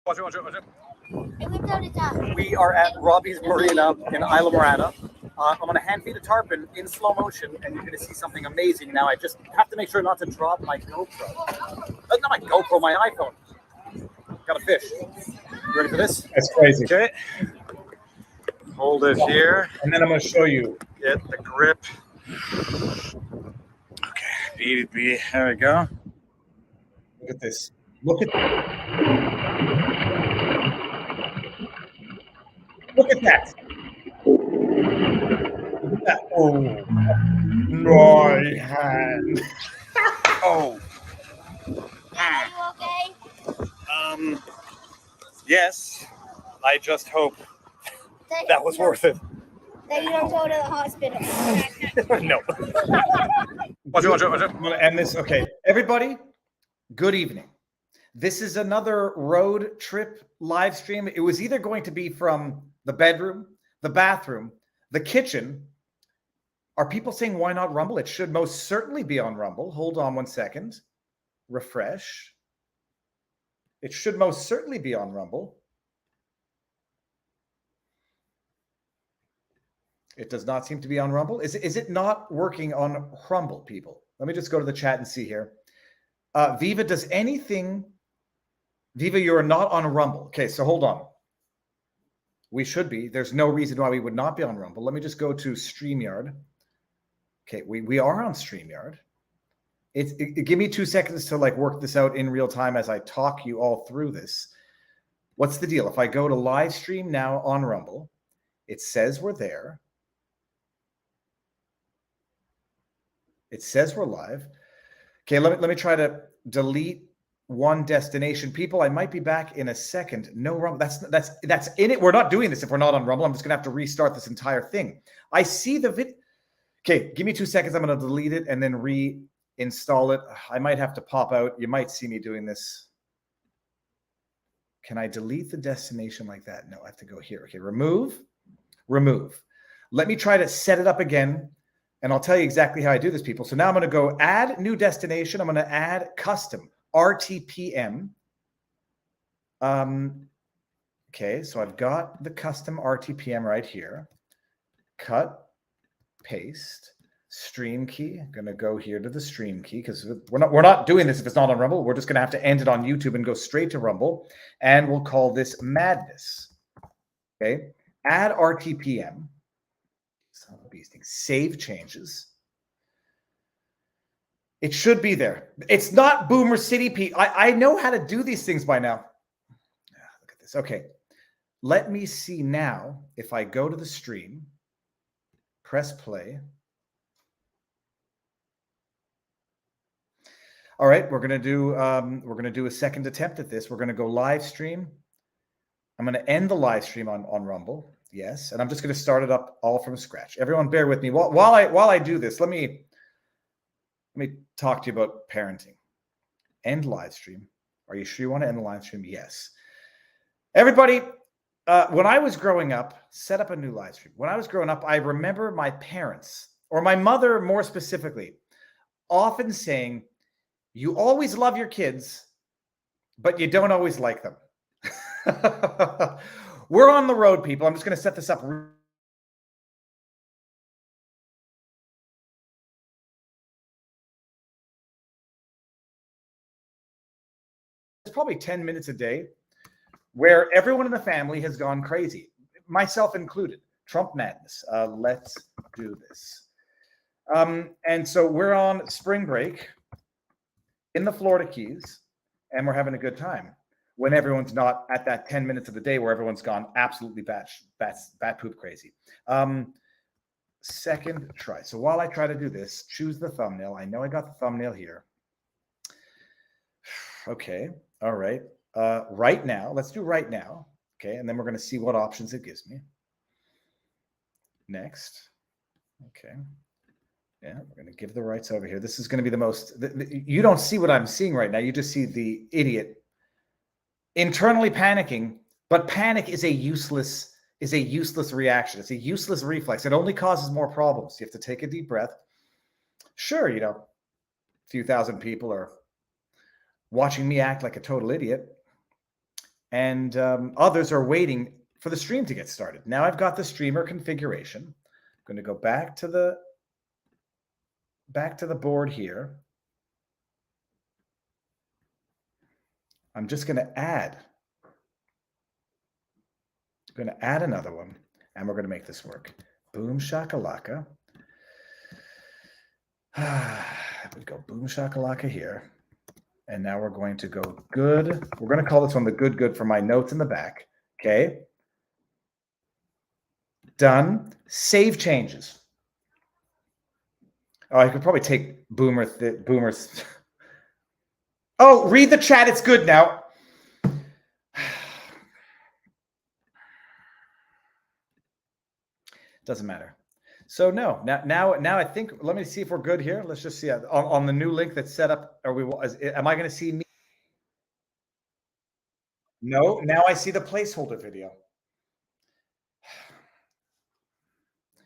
Watch it. We are at Robbie's Marina in Isla Morada. I'm going to hand feed a tarpon in slow motion, and you're going to see something amazing. Now, I just have to make sure not to drop my GoPro. Not my GoPro, my iPhone. Got a fish. You ready for this? That's crazy. Okay. Hold it here. And then I'm going to show you. Get the grip. Okay. There we go. Look at this. Look at that. Look at that. Oh, my hand. Oh. Are you okay? Yes. I just hope that was worth it. That you don't go to the hospital. No. Watch it. I'm going to end this. Okay. Everybody, good evening. This is another road trip live stream. It was either going to be from the bedroom, the bathroom, the kitchen. Are people saying why not Rumble? It should most certainly be on Rumble. Hold on 1 second. Refresh. It should most certainly be on Rumble. It does not seem to be on Rumble. Is it not working on Rumble, people? Let me just go to the chat and see here. Viva, does anything... Viva, you are not on Rumble. Okay, so hold on. We should be. There's no reason why we would not be on Rumble. Let me just go to StreamYard. Okay, we are on StreamYard. Give me 2 seconds to work this out in real time as I talk you all through this. What's the deal? If I go to live stream now on Rumble, it says we're there. It says we're live. Okay, let me try to delete one destination. People, I might be back in a second. No Rumble. That's in it. We're not doing this if we're not on Rumble. I'm just gonna have to restart this entire thing. I see the vid. Okay, give me 2 seconds. I'm gonna delete it and then reinstall it. I might have to pop out. You might see me doing this. Can I delete the destination like that? No, I have to go here. Okay, remove. Let me try to set it up again. And I'll tell you exactly how I do this, people. So now I'm going to go add new destination. I'm going to add custom RTPM. Okay, so I've got the custom RTPM right here. Cut, paste, stream key. I'm going to go here to the stream key because we're not doing this if it's not on Rumble. We're just going to have to end it on YouTube and go straight to Rumble. And we'll call this Madness. Okay, add RTPM. Save changes. It should be there. It's not Boomer City, Pete. I know how to do these things by now. Look at this. Okay. Let me see now if I go to the stream, press play. All right, we're gonna do a second attempt at this. We're gonna go live stream. I'm gonna end the live stream on Rumble. Yes, and I'm just going to start it up all from scratch. Everyone, bear with me while I do this. Let me talk to you about parenting. End live stream. Are you sure you want to end the live stream? Yes. Everybody, when I was growing up, set up a new live stream. When I was growing up, I remember my parents, or my mother more specifically, often saying, "You always love your kids, but you don't always like them." We're on the road, people. I'm just going to set this up. It's probably 10 minutes a day where everyone in the family has gone crazy, myself included. Trump madness. Let's do this. And so we're on spring break in the Florida Keys, and we're having a good time. When everyone's not at that 10 minutes of the day where everyone's gone absolutely bat poop crazy. Second try. So while I try to do this, choose the thumbnail. I know I got the thumbnail here. Okay. All right. Right now. Let's do right now. Okay. And then we're going to see what options it gives me. Next. Okay. Yeah. We're going to give the rights over here. This is going to be the most... you don't see what I'm seeing right now. You just see the idiot internally panicking, but panic is a useless reaction. It's a useless reflex. It only causes more problems. You have to take a deep breath. Sure, a few thousand people are watching me act like a total idiot. and others are waiting for the stream to get started. Now I've got the streamer configuration. I'm going to go back to the board here. I'm just going to add. I'm going to add another one, and we're going to make this work. Boom shakalaka. We go boom shakalaka here. And now we're going to go good. We're going to call this one the good for my notes in the back. Okay. Done. Save changes. Oh, I could probably take boomers. Oh, read the chat. It's good now. Doesn't matter. So no, now I think, let me see if we're good here. Let's just see on the new link that's set up. Am I going to see me? No, now I see the placeholder video.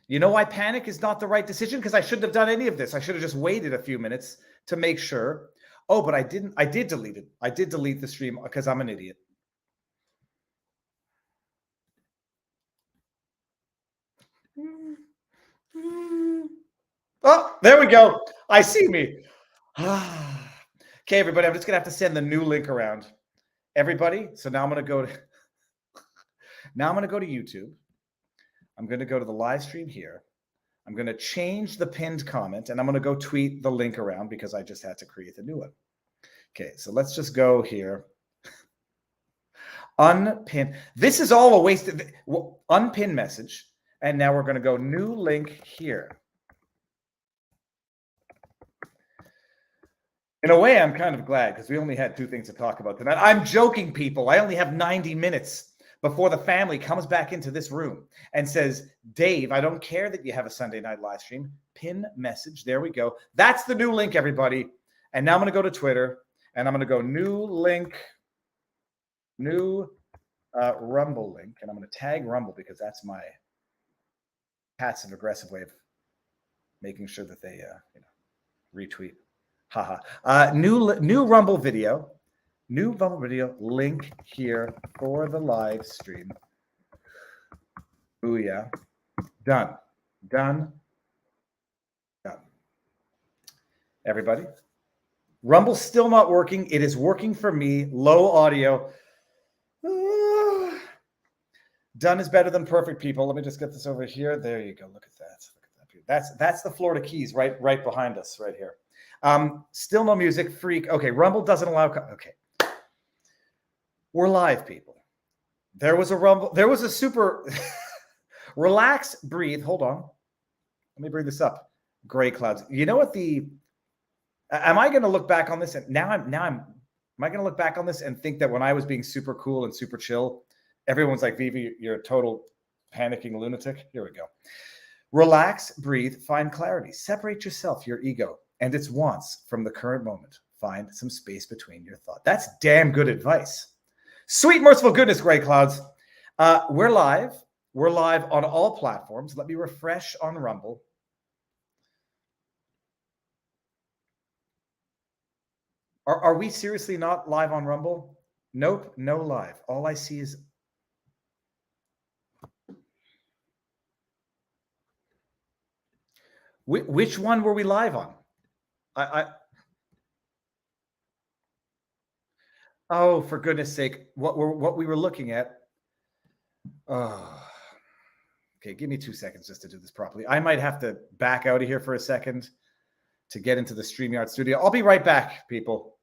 You know why panic is not the right decision? Because I shouldn't have done any of this. I should have just waited a few minutes to make sure. Oh, but I didn't. I did delete it. I did delete the stream because I'm an idiot. Oh, there we go. I see me. Okay, everybody, I'm just going to have to send the new link around. Everybody, so now I'm going to go to YouTube. I'm going to go to the live stream here. I'm going to change the pinned comment, and I'm going to go tweet the link around because I just had to create a new one. Okay, so let's just go here. Unpin. This is all a waste of unpin message. And now we're going to go new link here. In a way, I'm kind of glad because we only had 2 things to talk about tonight. I'm joking, people. I only have 90 minutes before the family comes back into this room and says, Dave, I don't care that you have a Sunday night live stream. Pin message. There we go. That's the new link, everybody. And now I'm going to go to Twitter and I'm going to go new link, new Rumble link. And I'm going to tag Rumble because that's my passive aggressive way of making sure that they retweet. Haha. New Rumble video. New Rumble video link here for the live stream. Booyah. Done. Done. Done. Everybody. Rumble's still not working. It is working for me. Low audio. Done is better than perfect, people. Let me just get this over here. There you go. Look at that. Look at that. That's the Florida Keys right behind us right here. Still no music. Freak. Okay, Rumble doesn't allow. Okay. We're live, people. There was a Rumble. There was a super relax, breathe. Hold on. Let me bring this up. Gray clouds. You know what am I going to look back on this? And am I going to look back on this and think that when I was being super cool and super chill, everyone's like, Viva, you're a total panicking lunatic. Here we go. Relax, breathe, find clarity. Separate yourself, your ego, and its wants from the current moment. Find some space between your thought. That's damn good advice. Sweet, merciful goodness, gray clouds. We're live. We're live on all platforms. Let me refresh on Rumble. Are we seriously not live on Rumble? Nope, no live. All I see is... Which one were we live on? Oh, for goodness sake, what we were looking at. Oh. Okay, give me 2 seconds just to do this properly. I might have to back out of here for a second to get into the StreamYard studio. I'll be right back, people.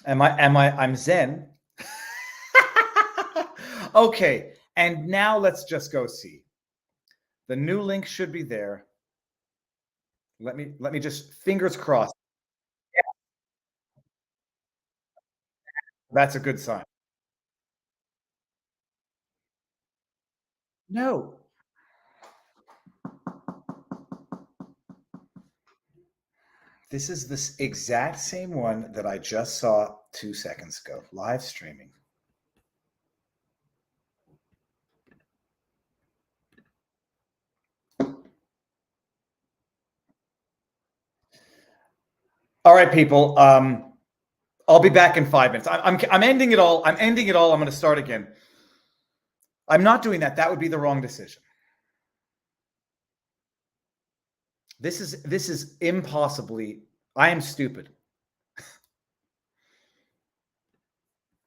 I'm Zen. Okay, and now let's just go see. The new link should be there. Let me just fingers crossed. That's a good sign. No. This is this exact same one that I just saw 2 seconds ago, live streaming. All right, people. I'll be back in 5 minutes. I'm ending it all. I'm ending it all. I'm going to start again. I'm not doing that. That would be the wrong decision. This is impossibly. I am stupid.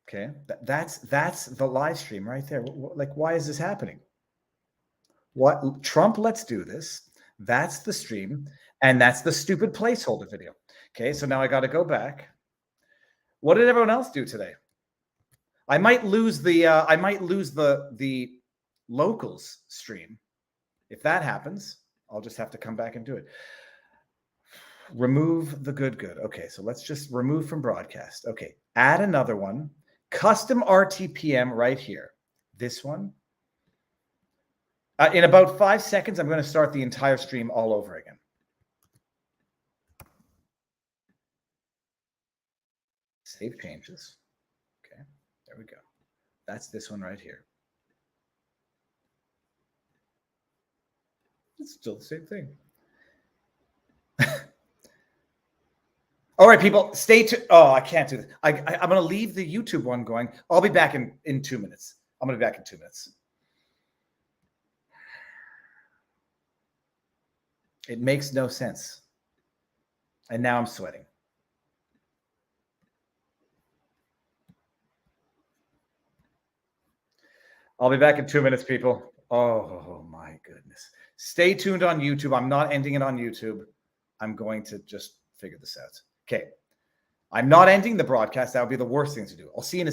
Okay, that's the live stream right there. Like, why is this happening? What Trump? Let's do this. That's the stream, and that's the stupid placeholder video. Okay, so now I got to go back. What did everyone else do today? I might lose the locals stream. If that happens, I'll just have to come back and do it. Remove the good. Okay, so let's just remove from broadcast. Okay, add another one. Custom RTPM right here. This one. In about 5 seconds, I'm going to start the entire stream all over again. Save changes. Okay, there we go. That's this one right here. It's still the same thing. All right, people, stay tuned. Oh, I can't do this. I'm going to leave the YouTube one going. I'll be back in 2 minutes. I'm going to be back in 2 minutes. It makes no sense. And now I'm sweating. I'll be back in 2 minutes, people. Oh, my goodness. Stay tuned on YouTube. I'm not ending it on YouTube. I'm going to just figure this out. Okay. I'm not ending the broadcast. That would be the worst thing to do. I'll see you in a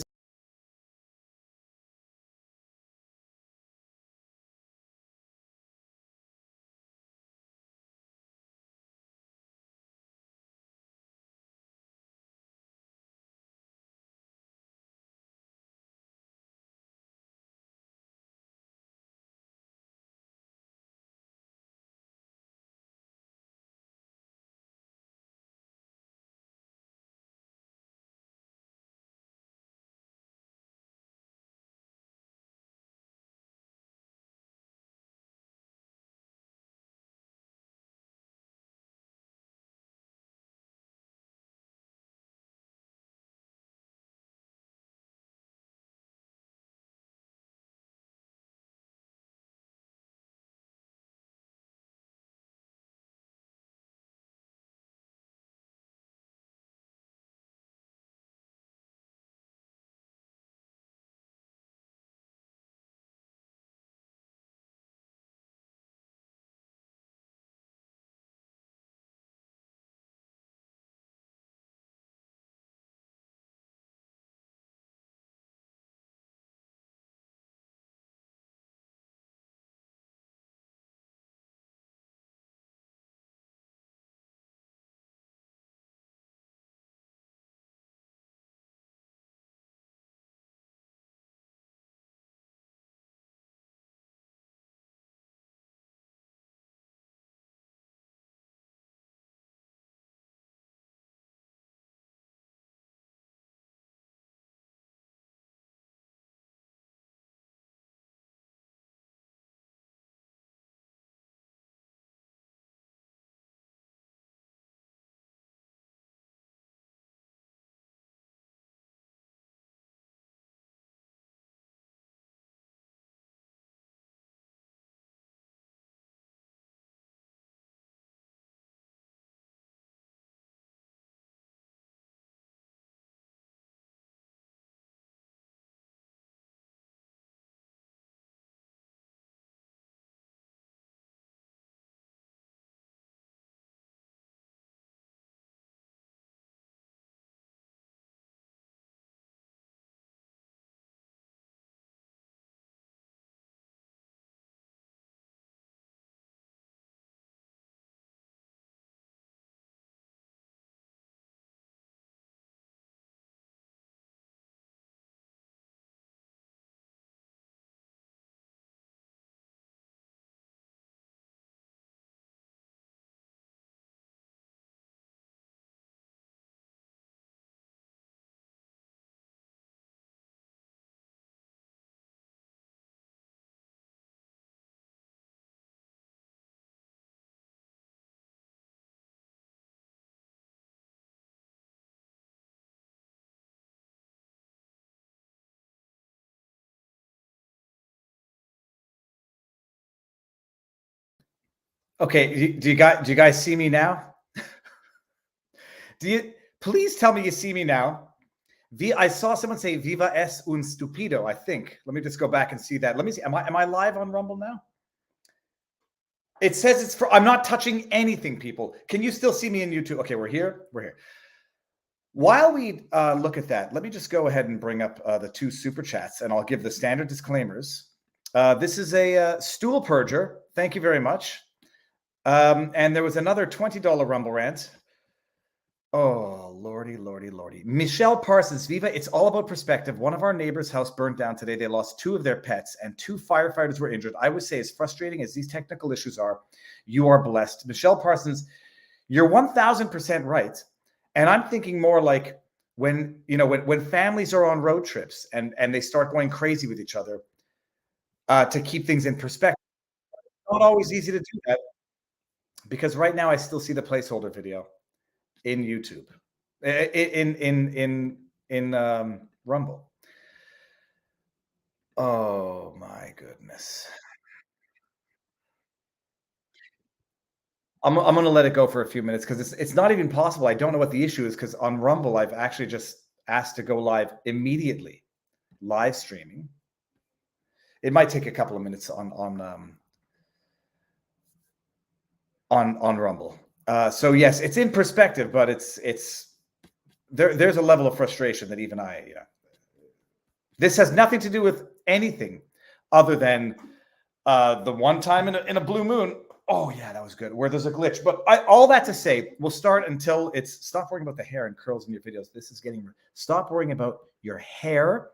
Okay, do you guys see me now? Please tell me you see me now? I saw someone say "Viva es un stupido." I think. Let me just go back and see that. Let me see. Am I live on Rumble now? It says it's for. I'm not touching anything, people. Can you still see me in YouTube? Okay, we're here. We're here. While we look at that, let me just go ahead and bring up the 2 super chats, and I'll give the standard disclaimers. This is a stool purger. Thank you very much. And there was another $20 Rumble rant. Oh, lordy, lordy, lordy. Michelle Parsons, Viva, it's all about perspective. One of our neighbors' house burnt down today. They lost 2 of their pets and 2 firefighters were injured. I would say, as frustrating as these technical issues are, you are blessed. Michelle Parsons, you're 1000% right. And I'm thinking more like when families are on road trips and they start going crazy with each other to keep things in perspective. It's not always easy to do that because right now I still see the placeholder video in YouTube, in Rumble. Oh my goodness. I'm going to let it go for a few minutes because it's not even possible. I don't know what the issue is because on Rumble, I've actually just asked to go live immediately, live streaming. It might take a couple of minutes on Rumble. So yes, it's in perspective, but there's a level of frustration that even this has nothing to do with anything other than the one time in a blue moon. Oh yeah, that was good. Where there's a glitch, but all that to say, we'll start until it's stop worrying about the hair and curls in your videos. This is stop worrying about your hair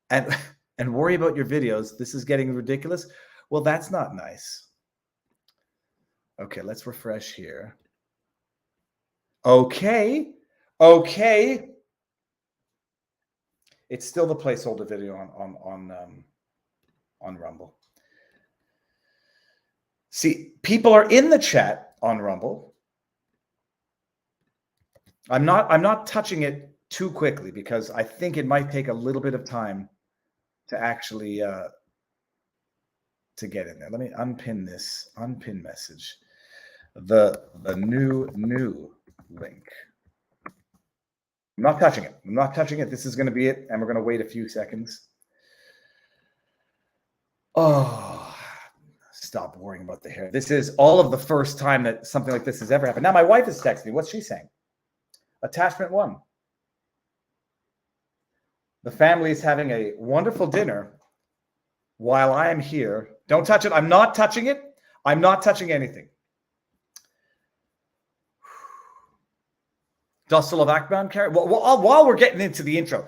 and worry about your videos. This is getting ridiculous. Well, that's not nice. Okay, let's refresh here. Okay. It's still the placeholder video on Rumble. See, people are in the chat on Rumble. I'm not touching it too quickly because I think it might take a little bit of time to actually to get in there. Let me unpin this message. The new link. I'm not touching it. This is going to be it, and we're going to wait a few seconds. Oh, stop worrying about the hair. This is all of the first time that something like this has ever happened. Now, my wife is texting me. What's she saying? Attachment 1. The family is having a wonderful dinner while I am here. Don't touch it. I'm not touching it. I'm not touching anything. Dostal of Akban carry. While we're getting into the intro,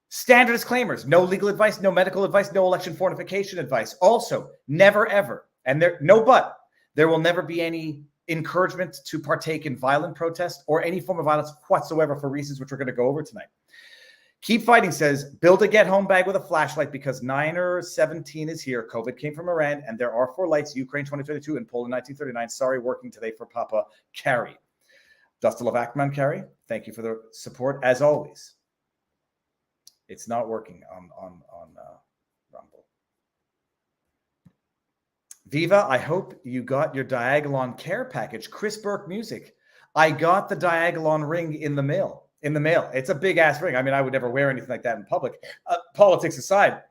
standard disclaimers: no legal advice, no medical advice, no election fortification advice. Also, never ever, and there will never be any encouragement to partake in violent protest or any form of violence whatsoever for reasons which we're going to go over tonight. Keep Fighting says, build a get-home bag with a flashlight because 9/17 is here. COVID came from Iran, and there are 4 lights, Ukraine 2022 and Poland 1939. Sorry, working today for Papa Carrie. Dostal of Akman Carrie, thank you for the support, as always. It's not working on Rumble. Viva, I hope you got your Diagolon care package. Chris Burke Music. I got the Diagolon ring in the mail. It's a big ass ring. I mean, I would never wear anything like that in public. Politics aside,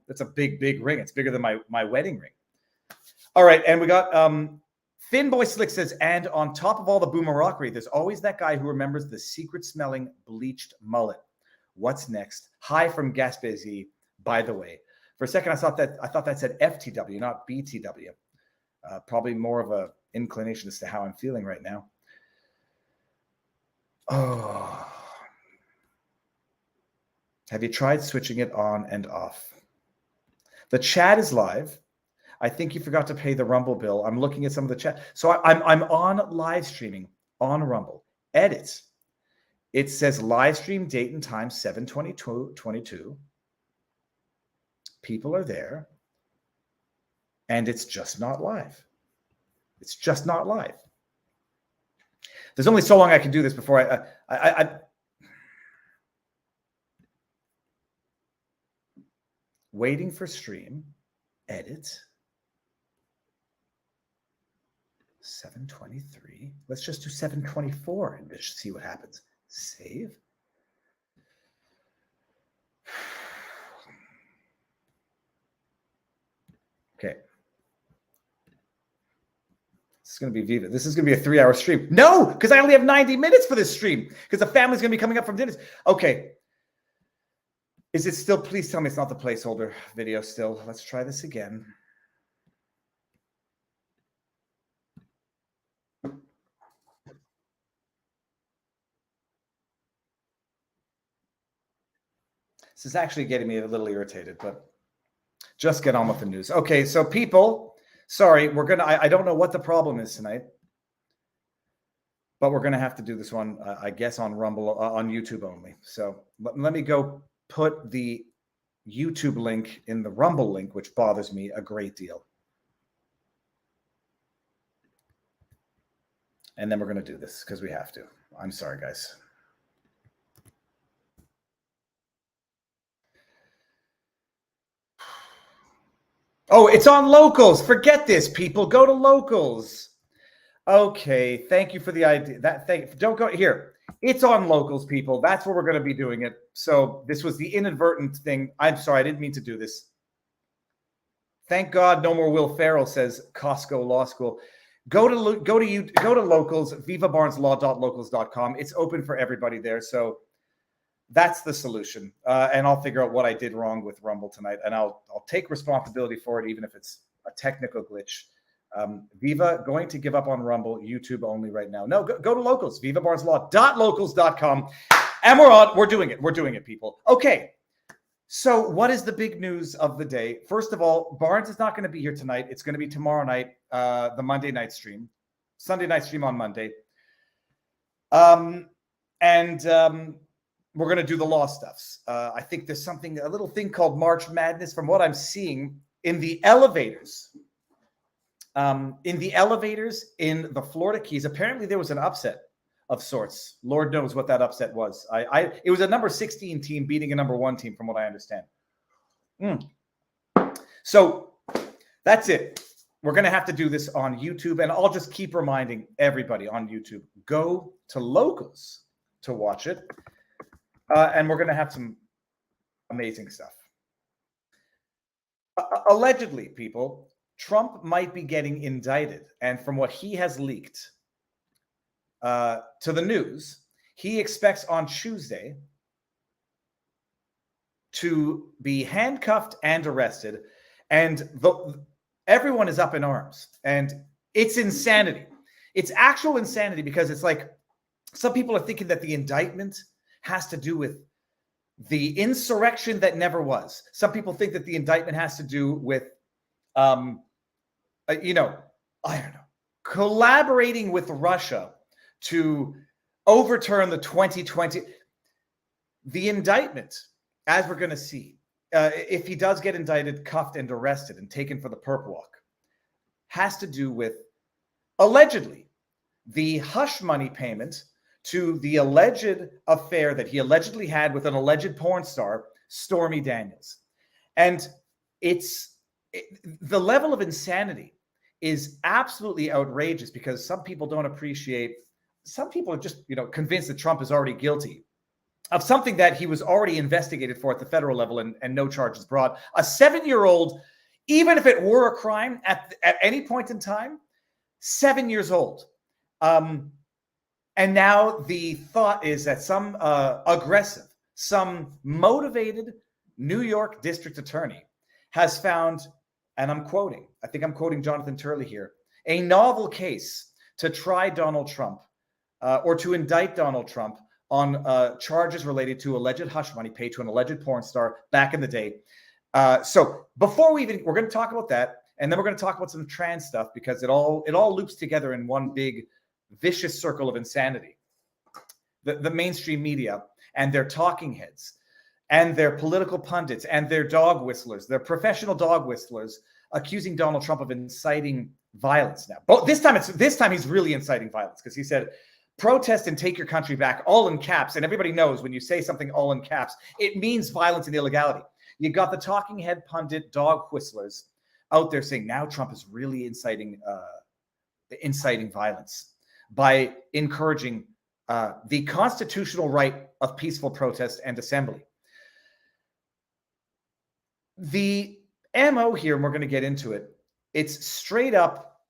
it's a big ring. It's bigger than my wedding ring. All right, and we got Finboy Slick says, and on top of all the boomerockery, there's always that guy who remembers the secret-smelling bleached mullet. What's next? Hi from Gaspésie, by the way. For a second, I thought that said FTW, not BTW. Probably more of a inclination as to how I'm feeling right now. Oh. Have you tried switching it on and off? The chat is live. I think you forgot to pay the Rumble bill. I'm looking at some of the chat. So I'm on live streaming on Rumble. Edits. It says live stream date and time 7/22/22. People are there. And it's just not live. It's just not live. There's only so long I can do this before I waiting for stream, edit. 723. Let's just do 724 and just see what happens. Save. Okay. This is going to be Viva. This is going to be a 3-hour stream. No, because I only have 90 minutes for this stream because the family's going to be coming up from dinner. Okay. Is it still? Please tell me it's not the placeholder video still. Let's try this again. This is actually getting me a little irritated, but just get on with the news. Okay, so people, sorry, we're going to, I don't know what the problem is tonight, but we're going to have to do this one, I guess, on Rumble, on YouTube only. So let me go put the YouTube link in the Rumble link, which bothers me a great deal. And then we're going to do this because we have to. I'm sorry, guys. Oh, it's on locals. Forget this, people. Go to locals. Okay, thank you for the idea. Don't go here. It's on locals, people. That's where we're going to be doing it. So this was the inadvertent thing. I'm sorry, I didn't mean to do this. Thank God, no more Will Ferrell, says Costco Law School. Go to locals, vivabarneslaw.locals.com. It's open for everybody there. So that's the solution. And I'll figure out what I did wrong with Rumble tonight. And I'll take responsibility for it, even if it's a technical glitch. Viva going to give up on Rumble, YouTube only right now. No, go to locals, vivabarneslaw.locals.com. And we're doing it. We're doing it, people. Okay. So what is the big news of the day? First of all, Barnes is not going to be here tonight. It's going to be tomorrow night, the Monday night stream, Sunday night stream on Monday. We're going to do the law stuffs. I think there's a little thing called March Madness from what I'm seeing in the elevators. In the Florida Keys, apparently there was an upset of sorts. Lord knows what that upset was. It was a number 16 team beating a number 1 team, from what I understand. So that's it. We're going to have to do this on YouTube, and I'll just keep reminding everybody on YouTube, go to locals to watch it. And we're going to have some amazing stuff. Allegedly, people, Trump might be getting indicted. And from what he has leaked to the news, he expects on Tuesday to be handcuffed and arrested. And everyone is up in arms. And it's insanity. It's actual insanity because it's like some people are thinking that the indictment has to do with the insurrection that never was. Some people think that the indictment has to do with, I don't know, collaborating with Russia to overturn the 2020. The indictment, as we're going to see, if he does get indicted, cuffed, and arrested and taken for the perp walk, has to do with, allegedly, the hush money payment to the alleged affair that he allegedly had with an alleged porn star, Stormy Daniels. And the level of insanity is absolutely outrageous because some people don't appreciate, some people are just, convinced that Trump is already guilty of something that he was already investigated for at the federal level and no charges brought. A 7-year-old, even if it were a crime at any point in time, 7 years old. And now the thought is that some aggressive, some motivated New York district attorney has found, and I'm quoting Jonathan Turley here, a novel case to try Donald Trump or to indict Donald Trump on charges related to alleged hush money paid to an alleged porn star back in the day. So before we're going to talk about that, and then we're going to talk about some trans stuff because it all loops together in one big vicious circle of insanity. The mainstream media and their talking heads and their political pundits and their dog whistlers, their professional dog whistlers, accusing Donald Trump of inciting violence now. But this time he's really inciting violence because he said, protest and take your country back, all in caps. And everybody knows when you say something all in caps, it means violence and illegality. You got the talking head pundit dog whistlers out there saying now Trump is really inciting inciting violence, by encouraging the constitutional right of peaceful protest and assembly. The MO here, and we're going to get into it, it's straight up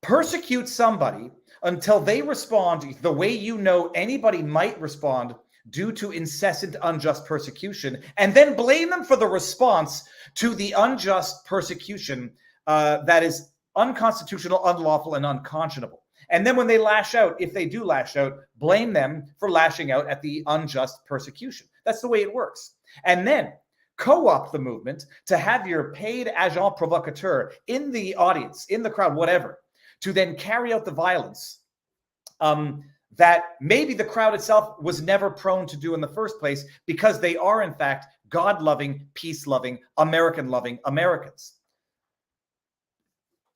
persecute somebody until they respond the way you know anybody might respond due to incessant unjust persecution, and then blame them for the response to the unjust persecution that is unconstitutional, unlawful, and unconscionable. And then when they lash out, if they do lash out, blame them for lashing out at the unjust persecution. That's the way it works. And then co-opt the movement to have your paid agent provocateur in the audience, in the crowd, whatever, to then carry out the violence that maybe the crowd itself was never prone to do in the first place, because they are, in fact, God-loving, peace-loving, American-loving Americans.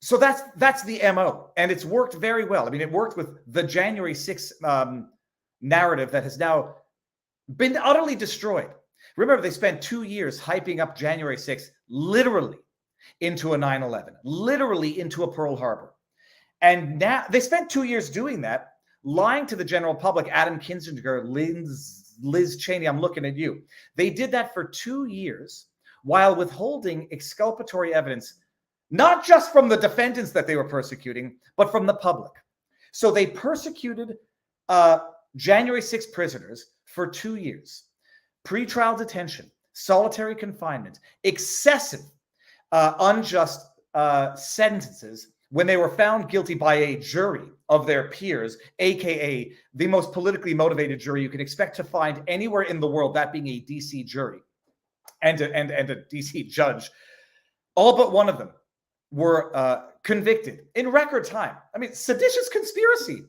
So that's the MO, and it's worked very well. I mean, it worked with the January 6th narrative that has now been utterly destroyed. Remember, they spent 2 years hyping up January 6th literally into a 9/11, literally into a Pearl Harbor. And now they spent 2 years doing that, lying to the general public. Adam Kinzinger, Liz Cheney, I'm looking at you. They did that for 2 years while withholding exculpatory evidence, not just from the defendants that they were persecuting, but from the public. So they persecuted January 6th prisoners for 2 years. Pretrial detention, solitary confinement, excessive unjust sentences when they were found guilty by a jury of their peers, aka the most politically motivated jury you can expect to find anywhere in the world, that being a DC jury and a DC judge. All but one of them were convicted in record time. I mean, seditious conspiracy.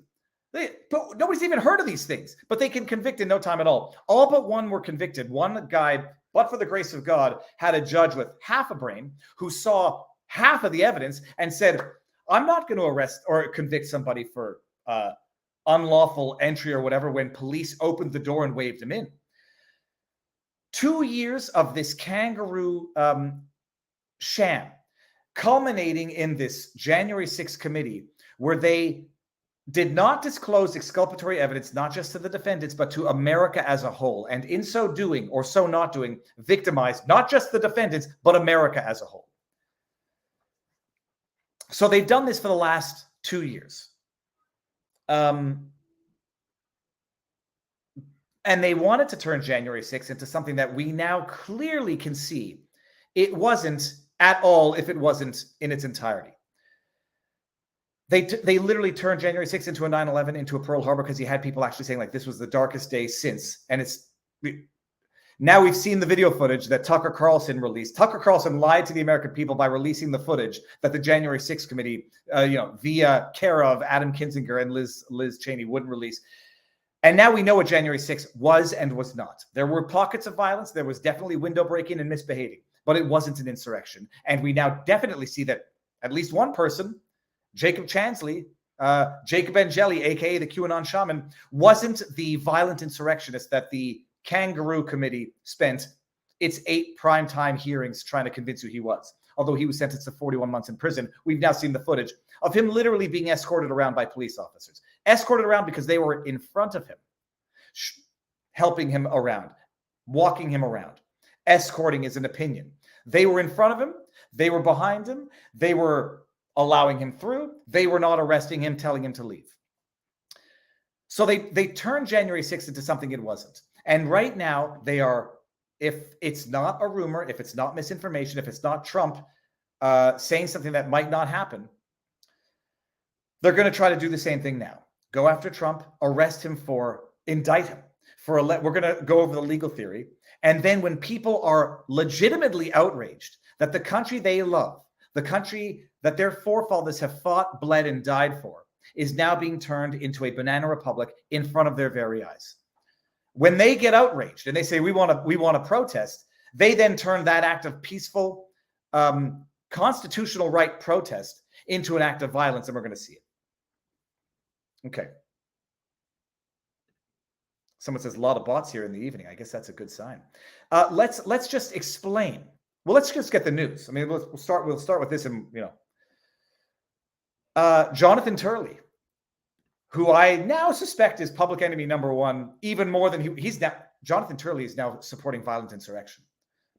But nobody's even heard of these things, but they can convict in no time at all. All but one were convicted. One guy, but for the grace of God, had a judge with half a brain who saw half of the evidence and said, I'm not going to arrest or convict somebody for unlawful entry or whatever when police opened the door and waved him in. 2 years of this kangaroo sham, culminating in this January 6th committee where they did not disclose exculpatory evidence, not just to the defendants, but to America as a whole. And in so doing, or so not doing, victimized not just the defendants, but America as a whole. So they've done this for the last 2 years. And they wanted to turn January 6th into something that we now clearly can see it wasn't at all if it wasn't in its entirety. They literally turned January 6th into a 9/11, into a Pearl Harbor, because you had people actually saying, like, this was the darkest day since. And now we've seen the video footage that Tucker Carlson released. Tucker Carlson lied to the American people by releasing the footage that the January 6th committee, via care of Adam Kinzinger and Liz Cheney, wouldn't release. And now we know what January 6th was and was not. There were pockets of violence. There was definitely window breaking and misbehaving, but it wasn't an insurrection. And we now definitely see that at least one person, Jacob Chansley, Jacob Angeli, aka the QAnon shaman, wasn't the violent insurrectionist that the Kangaroo Committee spent its 8 primetime hearings trying to convince you he was. Although he was sentenced to 41 months in prison, we've now seen the footage of him literally being escorted around by police officers. Escorted around because they were in front of him, helping him around, walking him around. Escorting is an opinion. They were in front of him. They were behind him. They were allowing him through. They were not arresting him, telling him to leave. So they turned January 6th into something it wasn't. And right now they are, if it's not a rumor, if it's not misinformation, if it's not Trump saying something that might not happen, they're going to try to do the same thing now. Go after Trump, arrest him indict him. We're going to go over the legal theory. And then when people are legitimately outraged that the country they love, the country that their forefathers have fought, bled, and died for, is now being turned into a banana republic in front of their very eyes. When they get outraged and they say, we want to protest, they then turn that act of peaceful, constitutional right protest into an act of violence, and we're going to see it. Okay. Someone says a lot of bots here in the evening. I guess that's a good sign. Let's just explain. Well, let's just get the news. I mean, we'll start with this, and Jonathan Turley, who I now suspect is public enemy number one, even more than he's now. Jonathan Turley is now supporting violent insurrection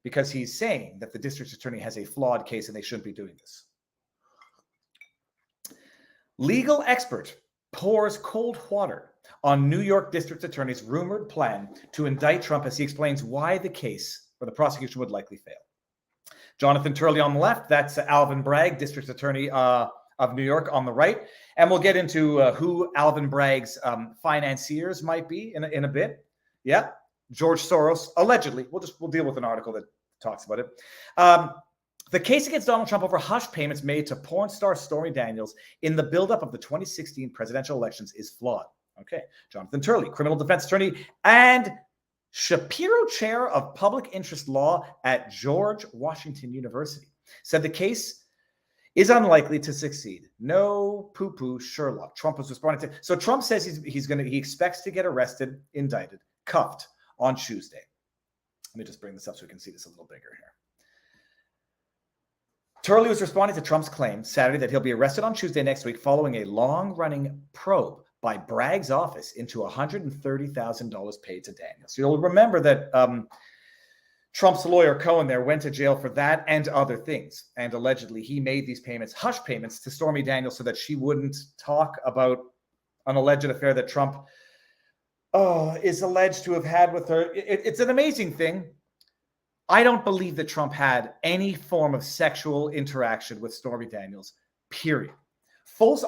because he's saying that the district attorney has a flawed case and they shouldn't be doing this. Legal expert pours cold water on New York district attorney's rumored plan to indict Trump as he explains why the case or the prosecution would likely fail. Jonathan Turley on the left, that's Alvin Bragg, district attorney of New York on the right. And we'll get into who Alvin Bragg's financiers might be in a bit. Yeah, George Soros, allegedly. We'll deal with an article that talks about it. The case against Donald Trump over hush payments made to porn star Stormy Daniels in the buildup of the 2016 presidential elections is flawed. Okay, Jonathan Turley, criminal defense attorney and Shapiro Chair of Public Interest Law at George Washington University, said the case is unlikely to succeed. No poo-poo, Sherlock. Trump was responding to. So Trump says he expects to get arrested, indicted, cuffed on Tuesday. Let me just bring this up so we can see this a little bigger here. Turley was responding to Trump's claim Saturday that he'll be arrested on Tuesday next week following a long-running probe by Bragg's office into $130,000 paid to Daniels. So you'll remember that Trump's lawyer, Cohen, there went to jail for that and other things. And allegedly, he made these payments, hush payments, to Stormy Daniels so that she wouldn't talk about an alleged affair that Trump is alleged to have had with her. It's an amazing thing. I don't believe that Trump had any form of sexual interaction with Stormy Daniels, period.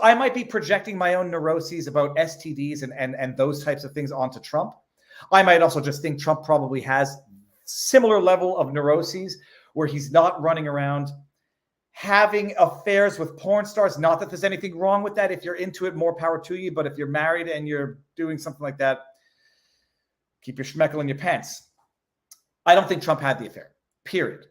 I might be projecting my own neuroses about STDs and those types of things onto Trump. I might also just think Trump probably has similar level of neuroses where he's not running around having affairs with porn stars. Not that there's anything wrong with that. If you're into it, more power to you. But if you're married and you're doing something like that, keep your schmeckle in your pants. I don't think Trump had the affair, period.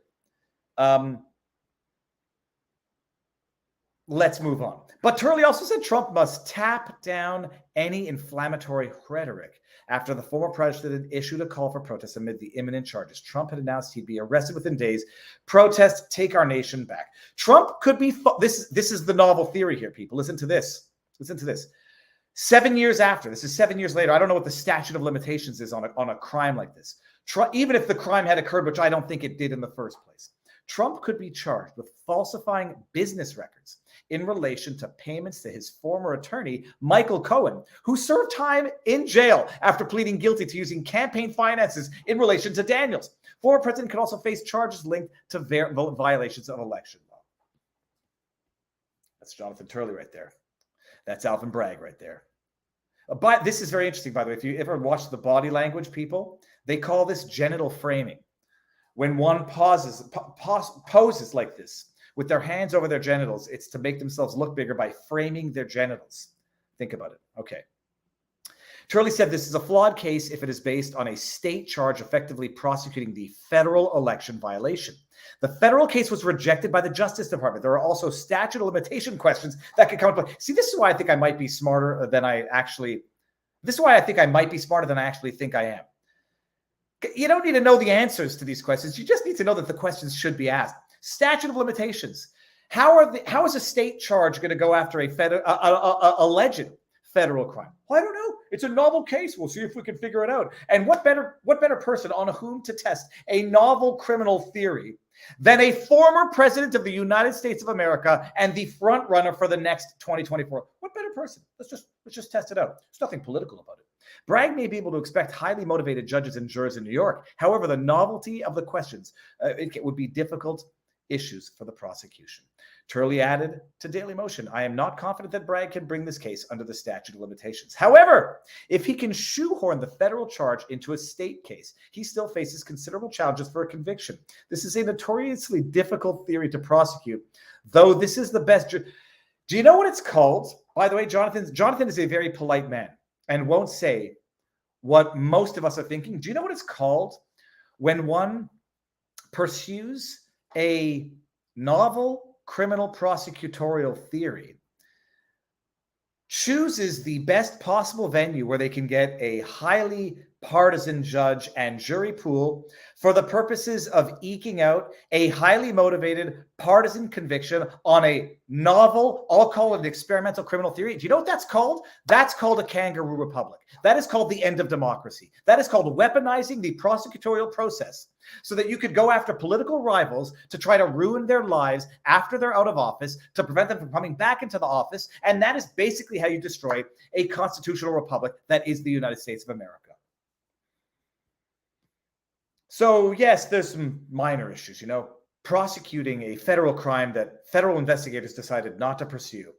Let's move on. But Turley also said Trump must tap down any inflammatory rhetoric after the former president issued a call for protests amid the imminent charges. Trump had announced he'd be arrested within days. Protest, take our nation back. Trump could be, this is the novel theory here, people. Listen to this. Listen to this. 7 years after, this is 7 years later, I don't know what the statute of limitations is on a crime like this. Even if the crime had occurred, which I don't think it did in the first place, Trump could be charged with falsifying business records in relation to payments to his former attorney, Michael Cohen, who served time in jail after pleading guilty to using campaign finances in relation to Daniels. Former president could also face charges linked to violations of election law. That's Jonathan Turley right there. That's Alvin Bragg right there. But this is very interesting, by the way. If you ever watch the body language, people, they call this genital framing. When one poses like this with their hands over their genitals, it's to make themselves look bigger by framing their genitals. Think about it. Okay. Turley said this is a flawed case if it is based on a state charge effectively prosecuting the federal election violation. The federal case was rejected by the Justice Department. There are also statute of limitation questions that could come into play. See, this is why I think I might be smarter than I actually think I am. You don't need to know the answers to these questions. You just need to know that the questions should be asked. Statute of limitations. How is a state charge going to go after a alleged federal crime? Well, I don't know. It's a novel case. We'll see if we can figure it out. And what better person on whom to test a novel criminal theory than a former president of the United States of America and the front runner for the next 2024? What better person? Let's just test it out. There's nothing political about it. Bragg may be able to expect highly motivated judges and jurors in New York. However, the novelty of the questions, it would be difficult issues for the prosecution. Turley added to Daily Motion, I am not confident that Bragg can bring this case under the statute of limitations. However, if he can shoehorn the federal charge into a state case, he still faces considerable challenges for a conviction. This is a notoriously difficult theory to prosecute, though this is the best. Do you know what it's called? By the way, Jonathan is a very polite man and won't say what most of us are thinking. Do you know what it's called when one pursues a novel criminal prosecutorial theory, chooses the best possible venue where they can get a highly partisan judge and jury pool for the purposes of eking out a highly motivated partisan conviction on a novel, I'll call it an experimental criminal theory. Do you know what that's called? That's called a kangaroo republic. That is called the end of democracy. That is called weaponizing the prosecutorial process so that you could go after political rivals to try to ruin their lives after they're out of office, to prevent them from coming back into the office. And that is basically how you destroy a constitutional republic that is the United States of America. So yes, there's some minor issues, prosecuting a federal crime that federal investigators decided not to pursue.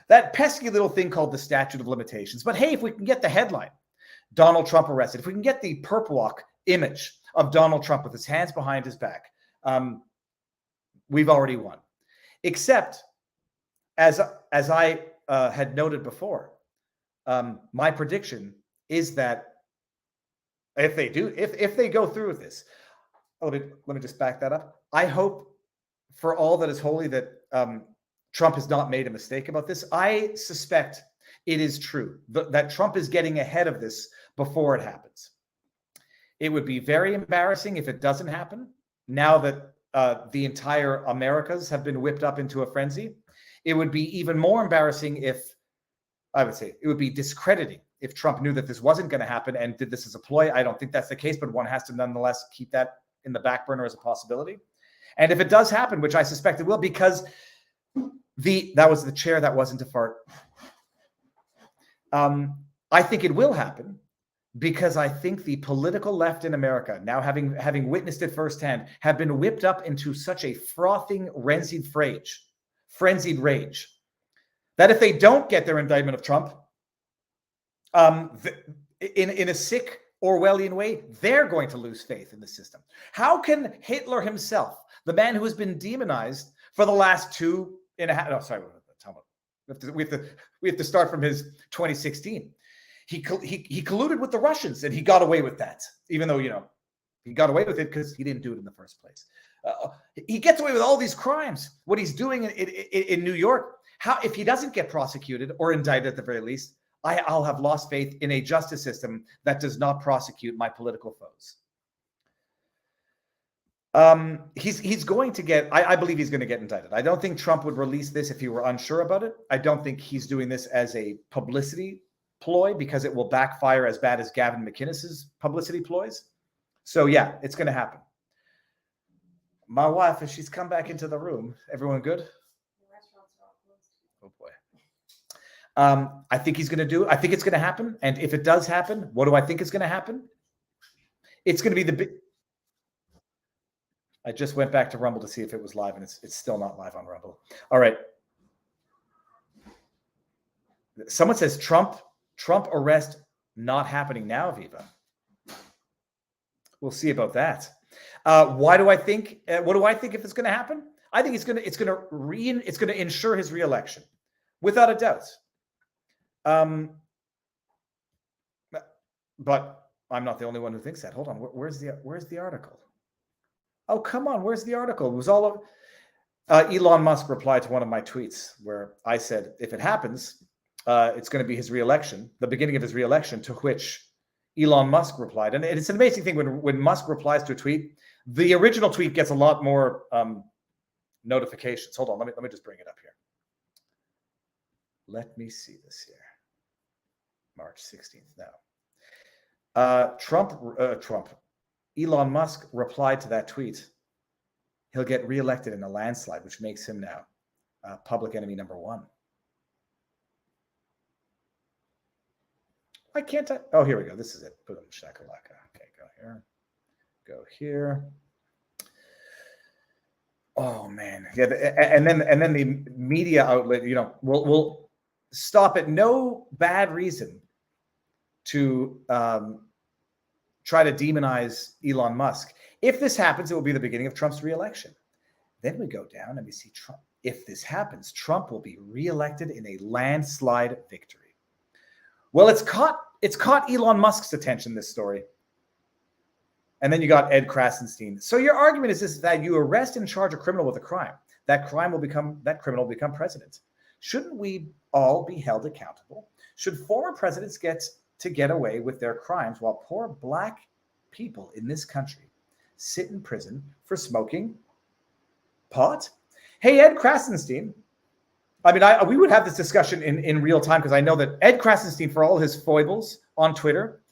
That pesky little thing called the statute of limitations. But hey, if we can get the headline, Donald Trump arrested, if we can get the perp walk image of Donald Trump with his hands behind his back, we've already won. Except, as I had noted before, my prediction is that if they go through with this, let me just back that up. I hope for all that is holy that Trump has not made a mistake about this. I suspect it is true that Trump is getting ahead of this before it happens. It would be very embarrassing if it doesn't happen, now that the entire Americas have been whipped up into a frenzy. It would be even more embarrassing if, I would say, it would be discrediting if Trump knew that this wasn't going to happen and did this as a ploy. I don't think that's the case, but one has to nonetheless keep that in the back burner as a possibility. And if it does happen, which I suspect it will, because that was the chair that wasn't a fart. I think it will happen because I think the political left in America, now having witnessed it firsthand, have been whipped up into such a frothing, frenzied rage, that if they don't get their indictment of Trump, in a sick Orwellian way, they're going to lose faith in the system. How can Hitler himself, the man who has been demonized for the last 2.5, no, sorry, we have to start from his 2016. He colluded with the Russians, and he got away with that, even though, he got away with it because he didn't do it in the first place. He gets away with all these crimes. What he's doing in New York, if he doesn't get prosecuted or indicted at the very least, I'll have lost faith in a justice system that does not prosecute my political foes. He's going to get, I believe he's going to get indicted. I don't think Trump would release this if he were unsure about it. I don't think he's doing this as a publicity ploy because it will backfire as bad as Gavin McInnes's publicity ploys. So yeah, it's going to happen. My wife, if she's come back into the room, everyone good? Oh boy. I think he's going to do it. I think it's going to happen. And if it does happen, what do I think is going to happen? It's going to be the big. I just went back to Rumble to see if it was live, and it's still not live on Rumble. All right. Someone says Trump arrest not happening now, Viva. We'll see about that. Why do I think? What do I think if it's going to happen? I think it's going to ensure his reelection, without a doubt. But I'm not the only one who thinks that. Hold on, where's the article? Oh, come on, where's the article? It was all of Elon Musk replied to one of my tweets where I said, if it happens, it's going to be his reelection, the beginning of his reelection, to which Elon Musk replied. And it's an amazing thing when Musk replies to a tweet, the original tweet gets a lot more notifications. Hold on, let me just bring it up here. Let me see this here. March 16th now. Elon Musk replied to that tweet. He'll get reelected in a landslide, which makes him now public enemy number one. Why can't I? Oh, here we go. This is it. Boom, shakalaka. Okay, go here. Go here. Oh man, yeah. And then the media outlet, will stop at no bad reason to try to demonize Elon Musk. If this happens, it will be the beginning of Trump's reelection. Then we go down and we see Trump. If this happens, Trump will be reelected in a landslide victory. Well, it's caught Elon Musk's attention, this story. And then you got Ed Krasenstein. So your argument is this, that you arrest and charge a criminal with a crime. That criminal will become president. Shouldn't we all be held accountable? Should former presidents get to get away with their crimes while poor Black people in this country sit in prison for smoking pot? Hey, Ed Krasenstein. I mean, we would have this discussion in real time because I know that Ed Krasenstein, for all his foibles on Twitter,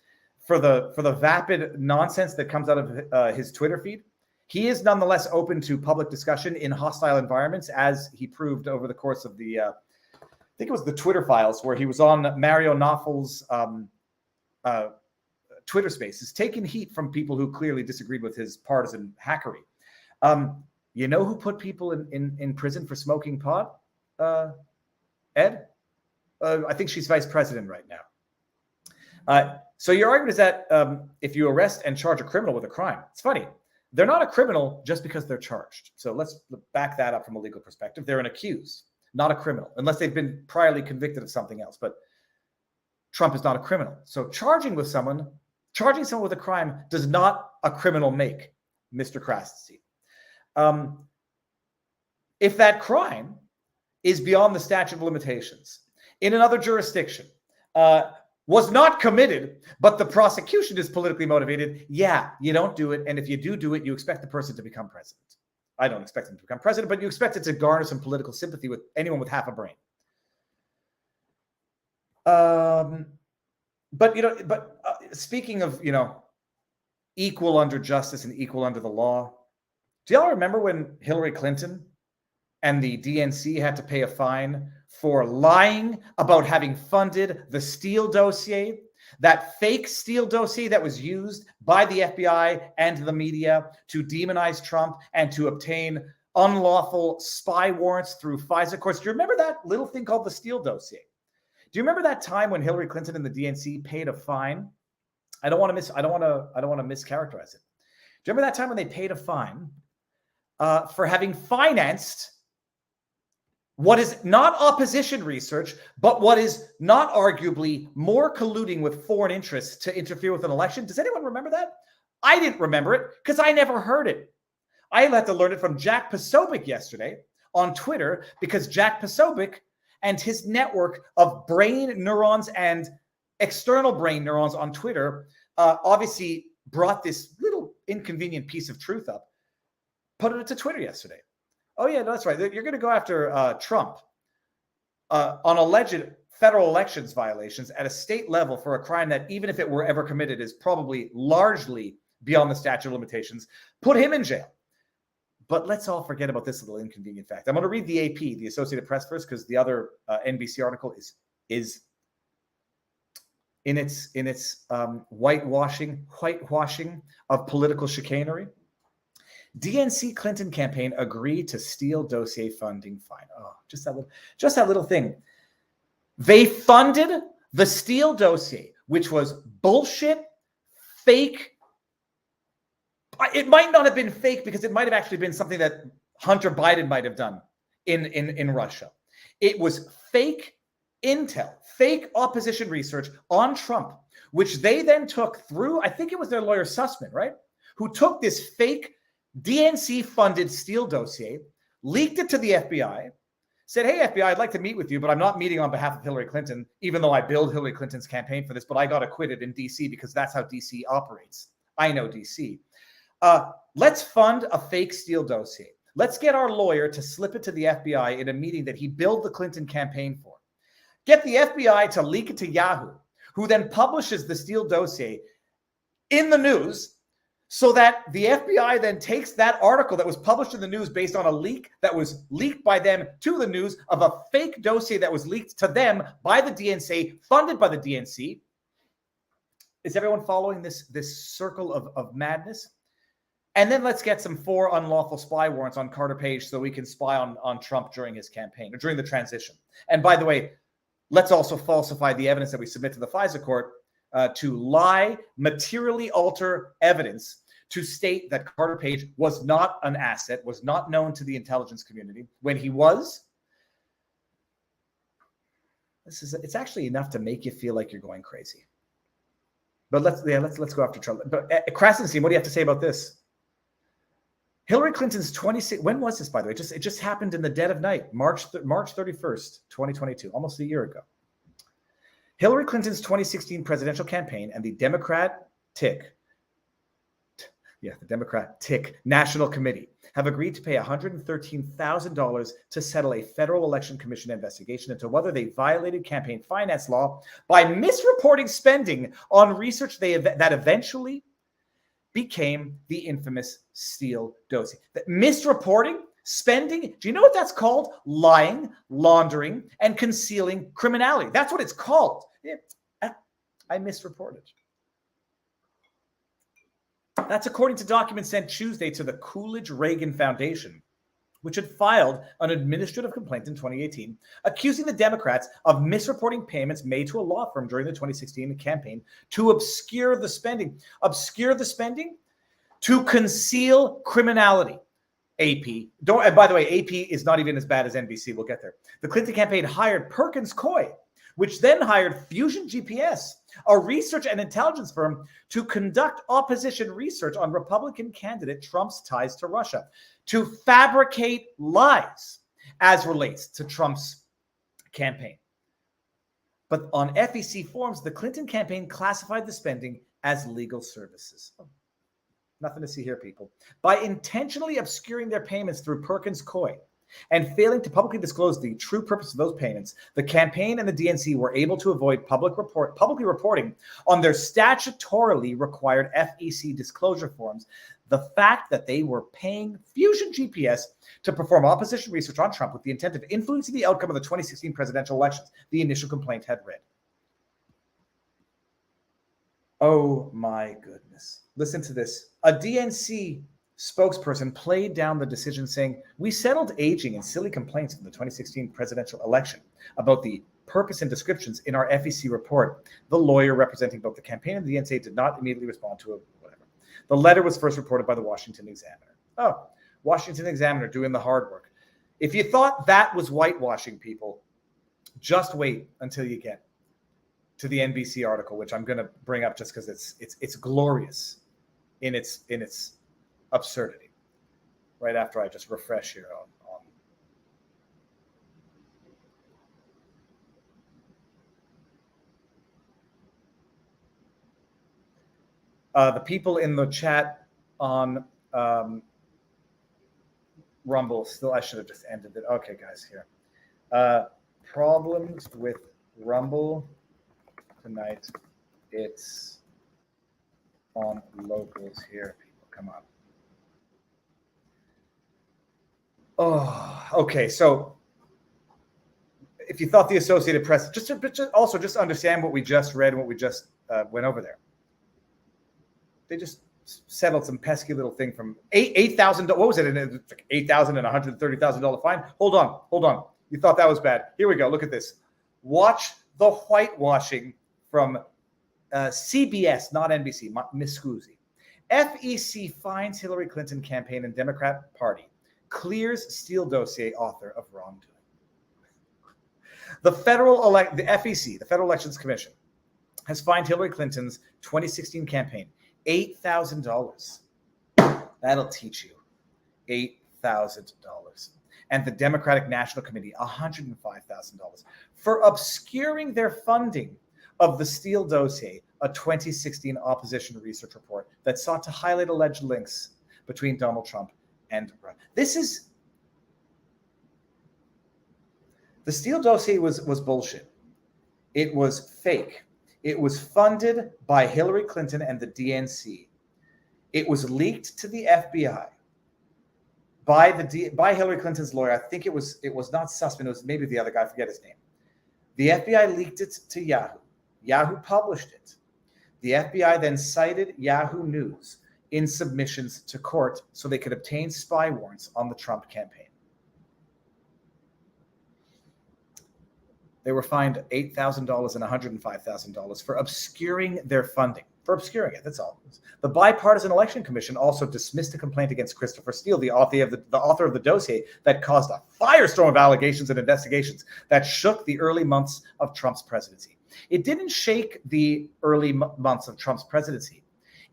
for the vapid nonsense that comes out of his Twitter feed, he is nonetheless open to public discussion in hostile environments, as he proved over the course of the, I think it was the Twitter files, where he was on Mario Nawfal's Twitter Spaces, taking heat from people who clearly disagreed with his partisan hackery. You know who put people in prison for smoking pot? Ed? I think she's vice president right now. So your argument is that if you arrest and charge a criminal with a crime, it's funny. They're not a criminal just because they're charged. So let's back that up from a legal perspective. They're an accused, not a criminal, unless they've been priorly convicted of something else. But Trump is not a criminal. So charging someone with a crime does not a criminal make, Mr. Krasenstein. If that crime is beyond the statute of limitations in another jurisdiction, was not committed, but the prosecution is politically motivated, yeah, you don't do it. And if you do it, you expect the person to become president. I don't expect him to become president, but you expect it to garner some political sympathy with anyone with half a brain. Speaking of, equal under justice and equal under the law, do y'all remember when Hillary Clinton and the DNC had to pay a fine for lying about having funded the Steele dossier, that fake Steele dossier that was used by the FBI and the media to demonize Trump and to obtain unlawful spy warrants through FISA courts? Do you remember that little thing called the Steele dossier? Do you remember that time when Hillary Clinton and the DNC paid a fine? I don't want to mischaracterize it. Do you remember that time when they paid a fine for having financed what is not opposition research, but what is not arguably more colluding with foreign interests to interfere with an election? Does anyone remember that? I didn't remember it because I never heard it. I had to learn it from Jack Posobiec yesterday on Twitter, because Jack Posobiec and his network of brain neurons and external brain neurons on Twitter obviously brought this little inconvenient piece of truth up, put it to Twitter yesterday. Oh, yeah, no, that's right. You're going to go after Trump on alleged federal elections violations at a state level for a crime that, even if it were ever committed, is probably largely beyond the statute of limitations. Put him in jail. But let's all forget about this little inconvenient fact. I'm going to read the AP, the Associated Press, first, because the other NBC article is in its whitewashing of political chicanery. DNC Clinton campaign agreed to Steele dossier funding fine. Oh, just that little thing. They funded the Steele dossier, which was bullshit, fake. It might not have been fake because it might have actually been something that Hunter Biden might have done in Russia. It was fake intel, fake opposition research on Trump, which they then took through, I think it was their lawyer Sussman, right? Who took this fake DNC-funded Steele dossier, leaked it to the FBI, said, hey, FBI, I'd like to meet with you, but I'm not meeting on behalf of Hillary Clinton, even though I billed Hillary Clinton's campaign for this, but I got acquitted in D.C. because that's how D.C. operates. I know D.C. Let's fund a fake Steele dossier. Let's get our lawyer to slip it to the FBI in a meeting that he billed the Clinton campaign for. Get the FBI to leak it to Yahoo, who then publishes the Steele dossier in the news, so that the FBI then takes that article that was published in the news based on a leak that was leaked by them to the news of a fake dossier that was leaked to them by the DNC, funded by the DNC. Is everyone following this circle of madness? And then let's get some 4 unlawful spy warrants on Carter Page so we can spy on Trump during his campaign, or during the transition. And by the way, let's also falsify the evidence that we submit to the FISA court to lie, materially alter evidence to state that Carter Page was not an asset, was not known to the intelligence community when he was. It's actually enough to make you feel like you're going crazy. But let's go after Trump. But Krasenstein, what do you have to say about this? Hillary Clinton's 26. When was this, by the way? It just happened in the dead of night, March 31st, 2022, almost a year ago. Hillary Clinton's 2016 presidential campaign and the Democratic National Committee have agreed to pay $113,000 to settle a Federal Election Commission investigation into whether they violated campaign finance law by misreporting spending on research that eventually became the infamous Steele dossier. Misreporting spending, do you know what that's called? Lying, laundering, and concealing criminality. That's what it's called. I misreported. That's according to documents sent Tuesday to the Coolidge-Reagan Foundation, which had filed an administrative complaint in 2018 accusing the Democrats of misreporting payments made to a law firm during the 2016 campaign to obscure the spending. Obscure the spending? To conceal criminality. AP. And by the way, AP is not even as bad as NBC. We'll get there. The Clinton campaign hired Perkins Coie, which then hired Fusion GPS, a research and intelligence firm, to conduct opposition research on Republican candidate Trump's ties to Russia, to fabricate lies as relates to Trump's campaign. But on FEC forms, the Clinton campaign classified the spending as legal services. Nothing to see here, people. By intentionally obscuring their payments through Perkins Coie and failing to publicly disclose the true purpose of those payments, the campaign and the DNC were able to avoid publicly reporting on their statutorily required FEC disclosure forms the fact that they were paying Fusion GPS to perform opposition research on Trump with the intent of influencing the outcome of the 2016 presidential elections, the initial complaint had read. Oh my goodness. Listen to this. A DNC spokesperson played down the decision, saying, "We settled aging and silly complaints from the 2016 presidential election about the purpose and descriptions in our FEC report. The lawyer representing both the campaign and the DNC did not immediately respond to it, whatever. The letter was first reported by the Washington Examiner." Oh, Washington Examiner doing the hard work. If you thought that was whitewashing, people, just wait until you get to the NBC article, which I'm going to bring up just because it's glorious in its absurdity. Right after I just refresh here on the people in the chat on Rumble. Still, I should have just ended it. Okay, guys, here. Problems with Rumble tonight. It's on locals here. People, come on. Oh, okay. So if you thought the Associated Press, just understand what we just read and what we just went over there. They just settled some pesky little thing from $8,000. What was it? Like $8,000 and $130,000 fine. Hold on. You thought that was bad. Here we go. Look at this. Watch the whitewashing from CBS, not NBC. Miss Scusi. FEC finds Hillary Clinton campaign and Democrat Party. Clears Steele dossier author of wrongdoing. The FEC, the Federal Elections Commission, has fined Hillary Clinton's 2016 campaign $8,000. That'll teach you. $8,000. And the Democratic National Committee $105,000 for obscuring their funding of the Steele dossier, a 2016 opposition research report that sought to highlight alleged links between Donald Trump and Russia. The Steele dossier was bullshit. It was fake. It was funded by Hillary Clinton and the DNC. It was leaked to the FBI by Hillary Clinton's lawyer. I think it was not Sussman. It was maybe the other guy. I forget his name. The FBI leaked it to Yahoo. Yahoo published it. The FBI then cited Yahoo News in submissions to court so they could obtain spy warrants on the Trump campaign. They were fined $8,000 and $105,000 for obscuring their funding. For obscuring it, that's all. The Bipartisan Election Commission also dismissed a complaint against Christopher Steele, the author of the dossier that caused a firestorm of allegations and investigations that shook the early months of Trump's presidency. It didn't shake the early months of Trump's presidency.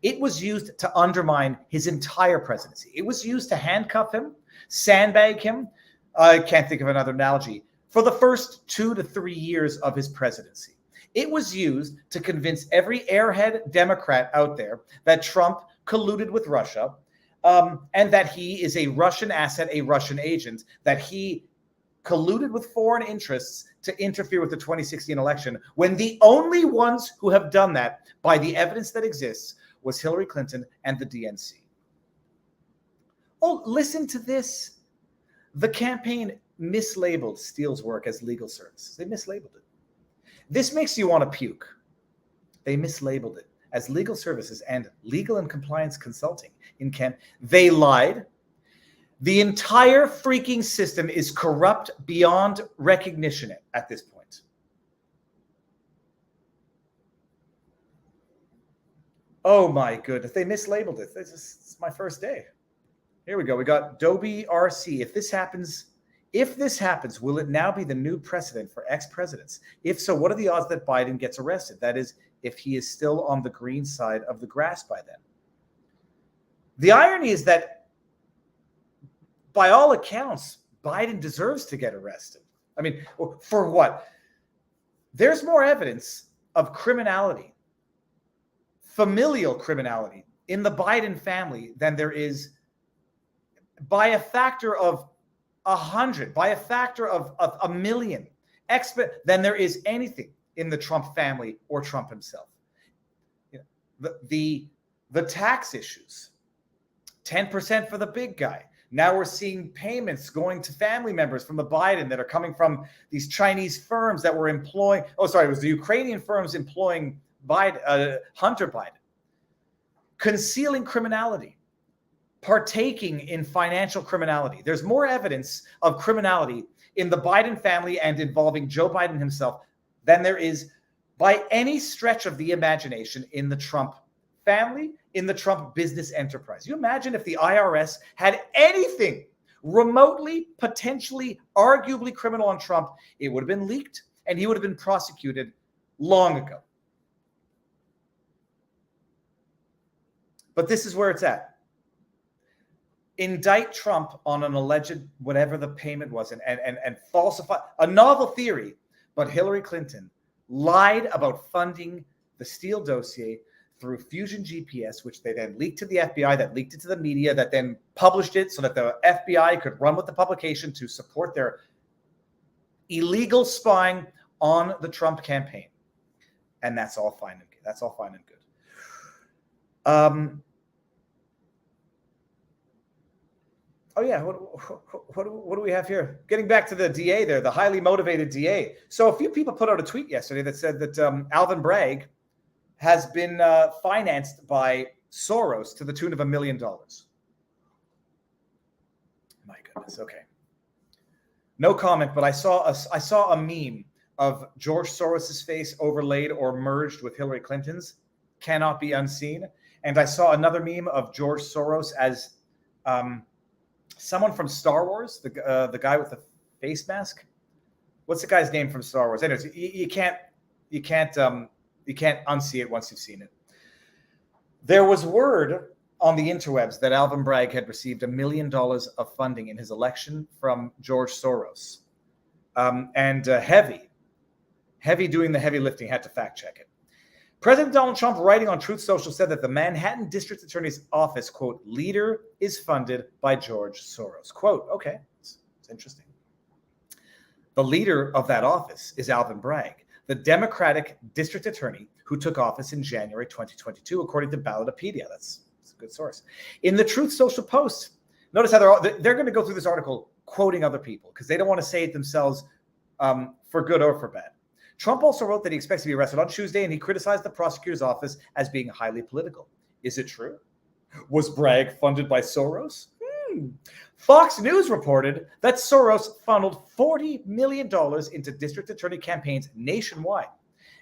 It was used to undermine his entire presidency. It was used to handcuff him, sandbag him. I can't think of another analogy. For the first 2 to 3 years of his presidency, It was used to convince every airhead Democrat out there that Trump colluded with Russia, and that he is a Russian asset, a Russian agent, that he colluded with foreign interests to interfere with the 2016 election, when the only ones who have done that, by the evidence that exists, was Hillary Clinton and the DNC. Oh, listen to this. The campaign mislabeled Steele's work as legal services. They mislabeled it. This makes you want to puke. They mislabeled it as legal services and legal and compliance consulting. They lied. The entire freaking system is corrupt beyond recognition at this point. Oh my goodness, they mislabeled it. It's my first day. Here we go. We got Dobie RC. If this happens, will it now be the new precedent for ex-presidents? If so, what are the odds that Biden gets arrested? That is, if he is still on the green side of the grass by then. The irony is that, by all accounts, Biden deserves to get arrested. I mean, for what? There's more evidence of criminality, familial criminality, in the Biden family than there is, by a factor of 100, by a factor of a million, than there is anything in the Trump family or Trump himself. You know, the tax issues, 10% for the big guy. Now we're seeing payments going to family members from the Biden that are coming from these Chinese firms that were employing, it was the Ukrainian firms employing Hunter Biden. Concealing criminality, partaking in financial criminality. There's more evidence of criminality in the Biden family and involving Joe Biden himself than there is by any stretch of the imagination in the Trump family, in the Trump business enterprise. You imagine if the IRS had anything remotely, potentially, arguably criminal on Trump, it would have been leaked and he would have been prosecuted long ago. But this is where it's at. Indict Trump on an alleged whatever the payment was and falsify a novel theory, but Hillary Clinton lied about funding the Steele dossier through Fusion GPS, which they then leaked to the FBI, that leaked it to the media, that then published it so that the FBI could run with the publication to support their illegal spying on the Trump campaign. And that's all fine and good. That's all fine and good. Oh, yeah. What do we have here? Getting back to the DA there, the highly motivated DA. So a few people put out a tweet yesterday that said that Alvin Bragg has been financed by Soros to the tune of $1 million. My goodness. Okay. No comment, but I saw a meme of George Soros's face overlaid or merged with Hillary Clinton's. Cannot be unseen. And I saw another meme of George Soros as someone from Star Wars, the guy with the face mask. What's the guy's name from Star Wars? Anyways, you can't unsee it once you've seen it. There was word on the interwebs that Alvin Bragg had received $1 million of funding in his election from George Soros. And Heavy doing the heavy lifting, had to fact check it. President Donald Trump, writing on Truth Social, said that the Manhattan District Attorney's Office, quote, leader is funded by George Soros. Quote, okay, it's interesting. The leader of that office is Alvin Bragg, the Democratic District Attorney who took office in January 2022, according to Ballotopedia. That's a good source. In the Truth Social post, notice how they're going to go through this article quoting other people because they don't want to say it themselves for good or for bad. Trump also wrote that he expects to be arrested on Tuesday, and he criticized the prosecutor's office as being highly political. Is it true? Was Bragg funded by Soros? Fox News reported that Soros funneled $40 million into district attorney campaigns nationwide,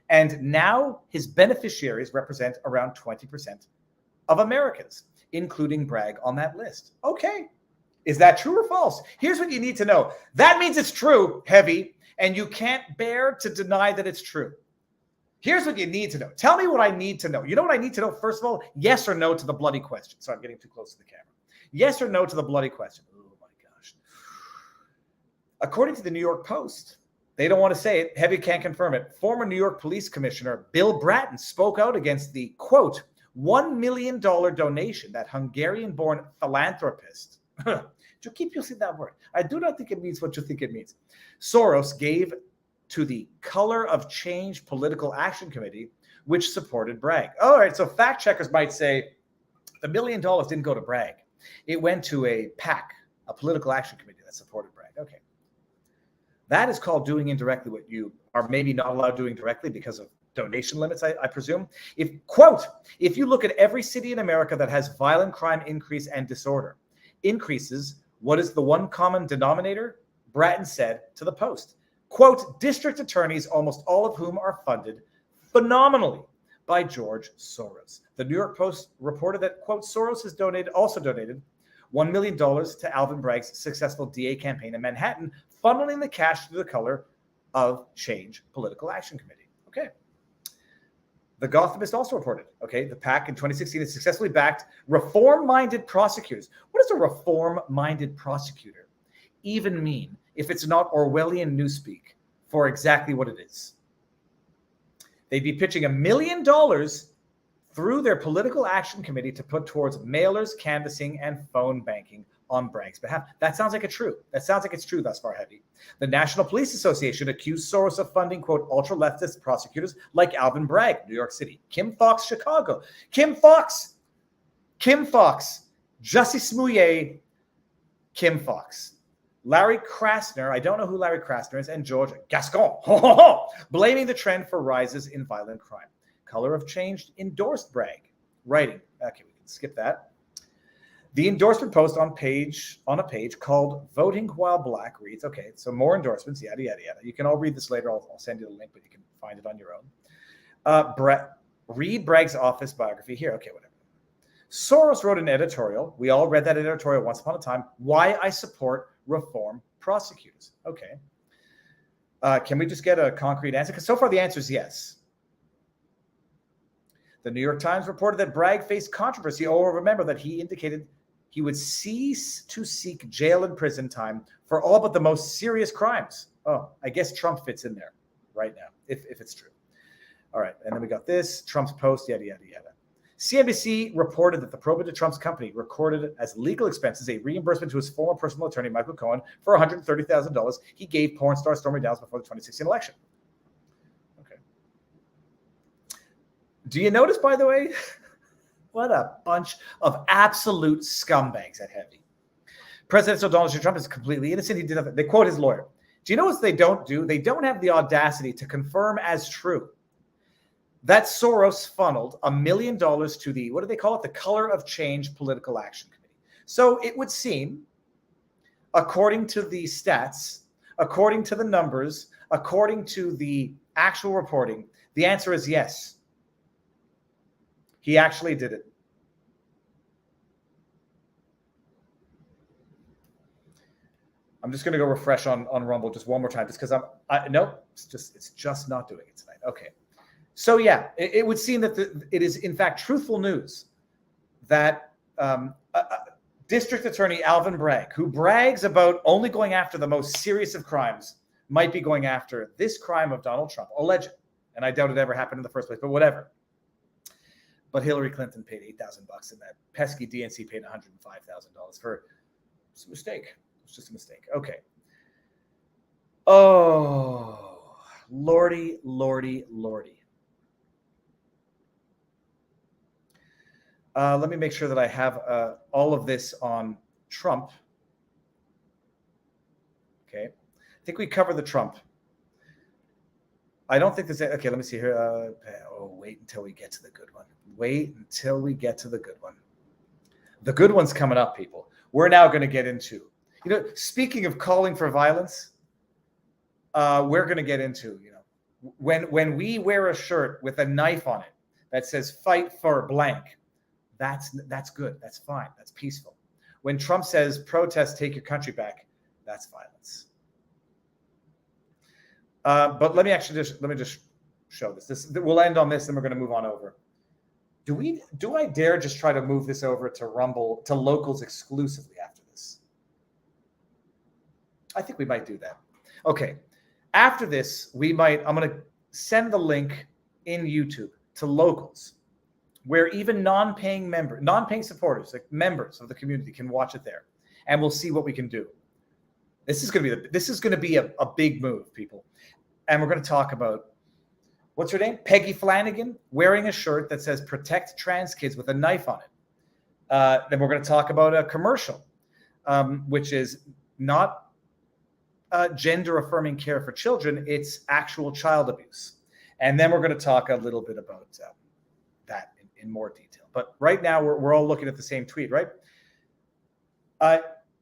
and now his beneficiaries represent around 20% of Americans, including Bragg on that list. Okay. Is that true or false? Here's what you need to know. That means it's true, Heavy, and you can't bear to deny that it's true. Here's what you need to know. Tell me what I need to know. You know what I need to know? First of all, yes or no to the bloody question. Sorry, I'm getting too close to the camera. Yes or no to the bloody question. Oh my gosh. According to the New York Post, They don't want to say it. Heavy can't confirm it. Former New York Police Commissioner Bill Bratton spoke out against the, quote, $1 million donation that Hungarian-born philanthropist, you keep using that word. I do not think it means what you think it means. Soros gave to the Color of Change Political Action Committee, which supported Bragg. All right, so fact checkers might say the $1 million didn't go to Bragg. It went to a PAC, a political action committee that supported Bragg. Okay. That is called doing indirectly what you are maybe not allowed doing directly because of donation limits, I presume. If, quote, if you look at every city in America that has violent crime increase and disorder, increases, what is the one common denominator? Bratton said to the Post, quote, district attorneys, almost all of whom are funded phenomenally by George Soros. The New York Post reported that, quote, Soros has also donated $1 million to Alvin Bragg's successful DA campaign in Manhattan, funneling the cash through the Color of Change Political Action Committee. Okay. The Gothamist also reported, okay, the PAC in 2016 has successfully backed reform-minded prosecutors. What does a reform-minded prosecutor even mean if it's not Orwellian newspeak for exactly what it is? They'd be pitching $1 million through their political action committee to put towards mailers, canvassing, and phone banking on Bragg's behalf. That sounds like it's true. That sounds like it's true thus far, Heavy. The National Police Association accused Soros of funding, quote, ultra-leftist prosecutors like Alvin Bragg, New York City, Kim Foxx, Chicago, Kim Foxx, Jussie Smollett, Kim Foxx. Larry Krasner, I don't know who Larry Krasner is, and George Gascon, blaming the trend for rises in violent crime. Color of Change endorsed Bragg, writing, okay, we can skip that. The endorsement post on a page called Voting While Black reads, okay, so more endorsements, yada, yada, yada. You can all read this later. I'll send you the link, but you can find it on your own. Read Bragg's office biography here. Okay, whatever. Soros wrote an editorial. We all read that editorial once upon a time. Why I support reform prosecutors. Okay. Can we just get a concrete answer? Because so far the answer is yes. The New York Times reported that Bragg faced controversy. Oh, remember that he indicated he would cease to seek jail and prison time for all but the most serious crimes. Oh, I guess Trump fits in there right now, if it's true. All right, and then we got this, Trump's post, yada, yada, yada. CNBC reported that the probe into Trump's company recorded as legal expenses a reimbursement to his former personal attorney, Michael Cohen, for $130,000 he gave porn star Stormy Daniels before the 2016 election. Okay. Do you notice, by the way, what a bunch of absolute scumbags at Heavy. President Donald J. Trump is completely innocent. He did nothing. They quote his lawyer. Do you know what they don't do? They don't have the audacity to confirm as true that Soros funneled $1 million to the, what do they call it? The Color of Change Political Action Committee. So it would seem, according to the stats, according to the numbers, according to the actual reporting, the answer is yes. He actually did it. I'm just going to go refresh on Rumble just one more time, just because nope, it's just not doing it tonight. Okay. So yeah, it would seem that it is in fact truthful news that District Attorney Alvin Bragg, who brags about only going after the most serious of crimes, might be going after this crime of Donald Trump, alleged. And I doubt it ever happened in the first place, but whatever. But Hillary Clinton paid $8,000 and that pesky DNC paid $105,000 for it's a mistake. It's just a mistake. Okay. Oh, Lordy, Lordy, Lordy. Let me make sure that I have all of this on Trump. Okay. I think we covered the Trump. I don't think there's okay, let me see here. Wait until we get to the good one. Wait until we get to the good one. The good one's coming up, people. We're now going to get into, speaking of calling for violence, we're going to get into, when we wear a shirt with a knife on it that says fight for blank, that's good. That's fine. That's peaceful. When Trump says protest, take your country back, that's violence. But let me just show this. We'll end on this, and we're going to move on over. Do I dare just try to move this over to Rumble, to locals exclusively after this? I think we might do that. Okay. After this, I'm going to send the link in YouTube to locals, where even non-paying supporters, like members of the community, can watch it there, and we'll see what we can do. This is going to be a big move, people, and we're going to talk about, what's her name? Peggy Flanagan wearing a shirt that says "Protect Trans Kids" with a knife on it. Then we're going to talk about a commercial, which is not gender-affirming care for children; it's actual child abuse. And then we're going to talk a little bit about that in more detail. But right now, we're all looking at the same tweet, right?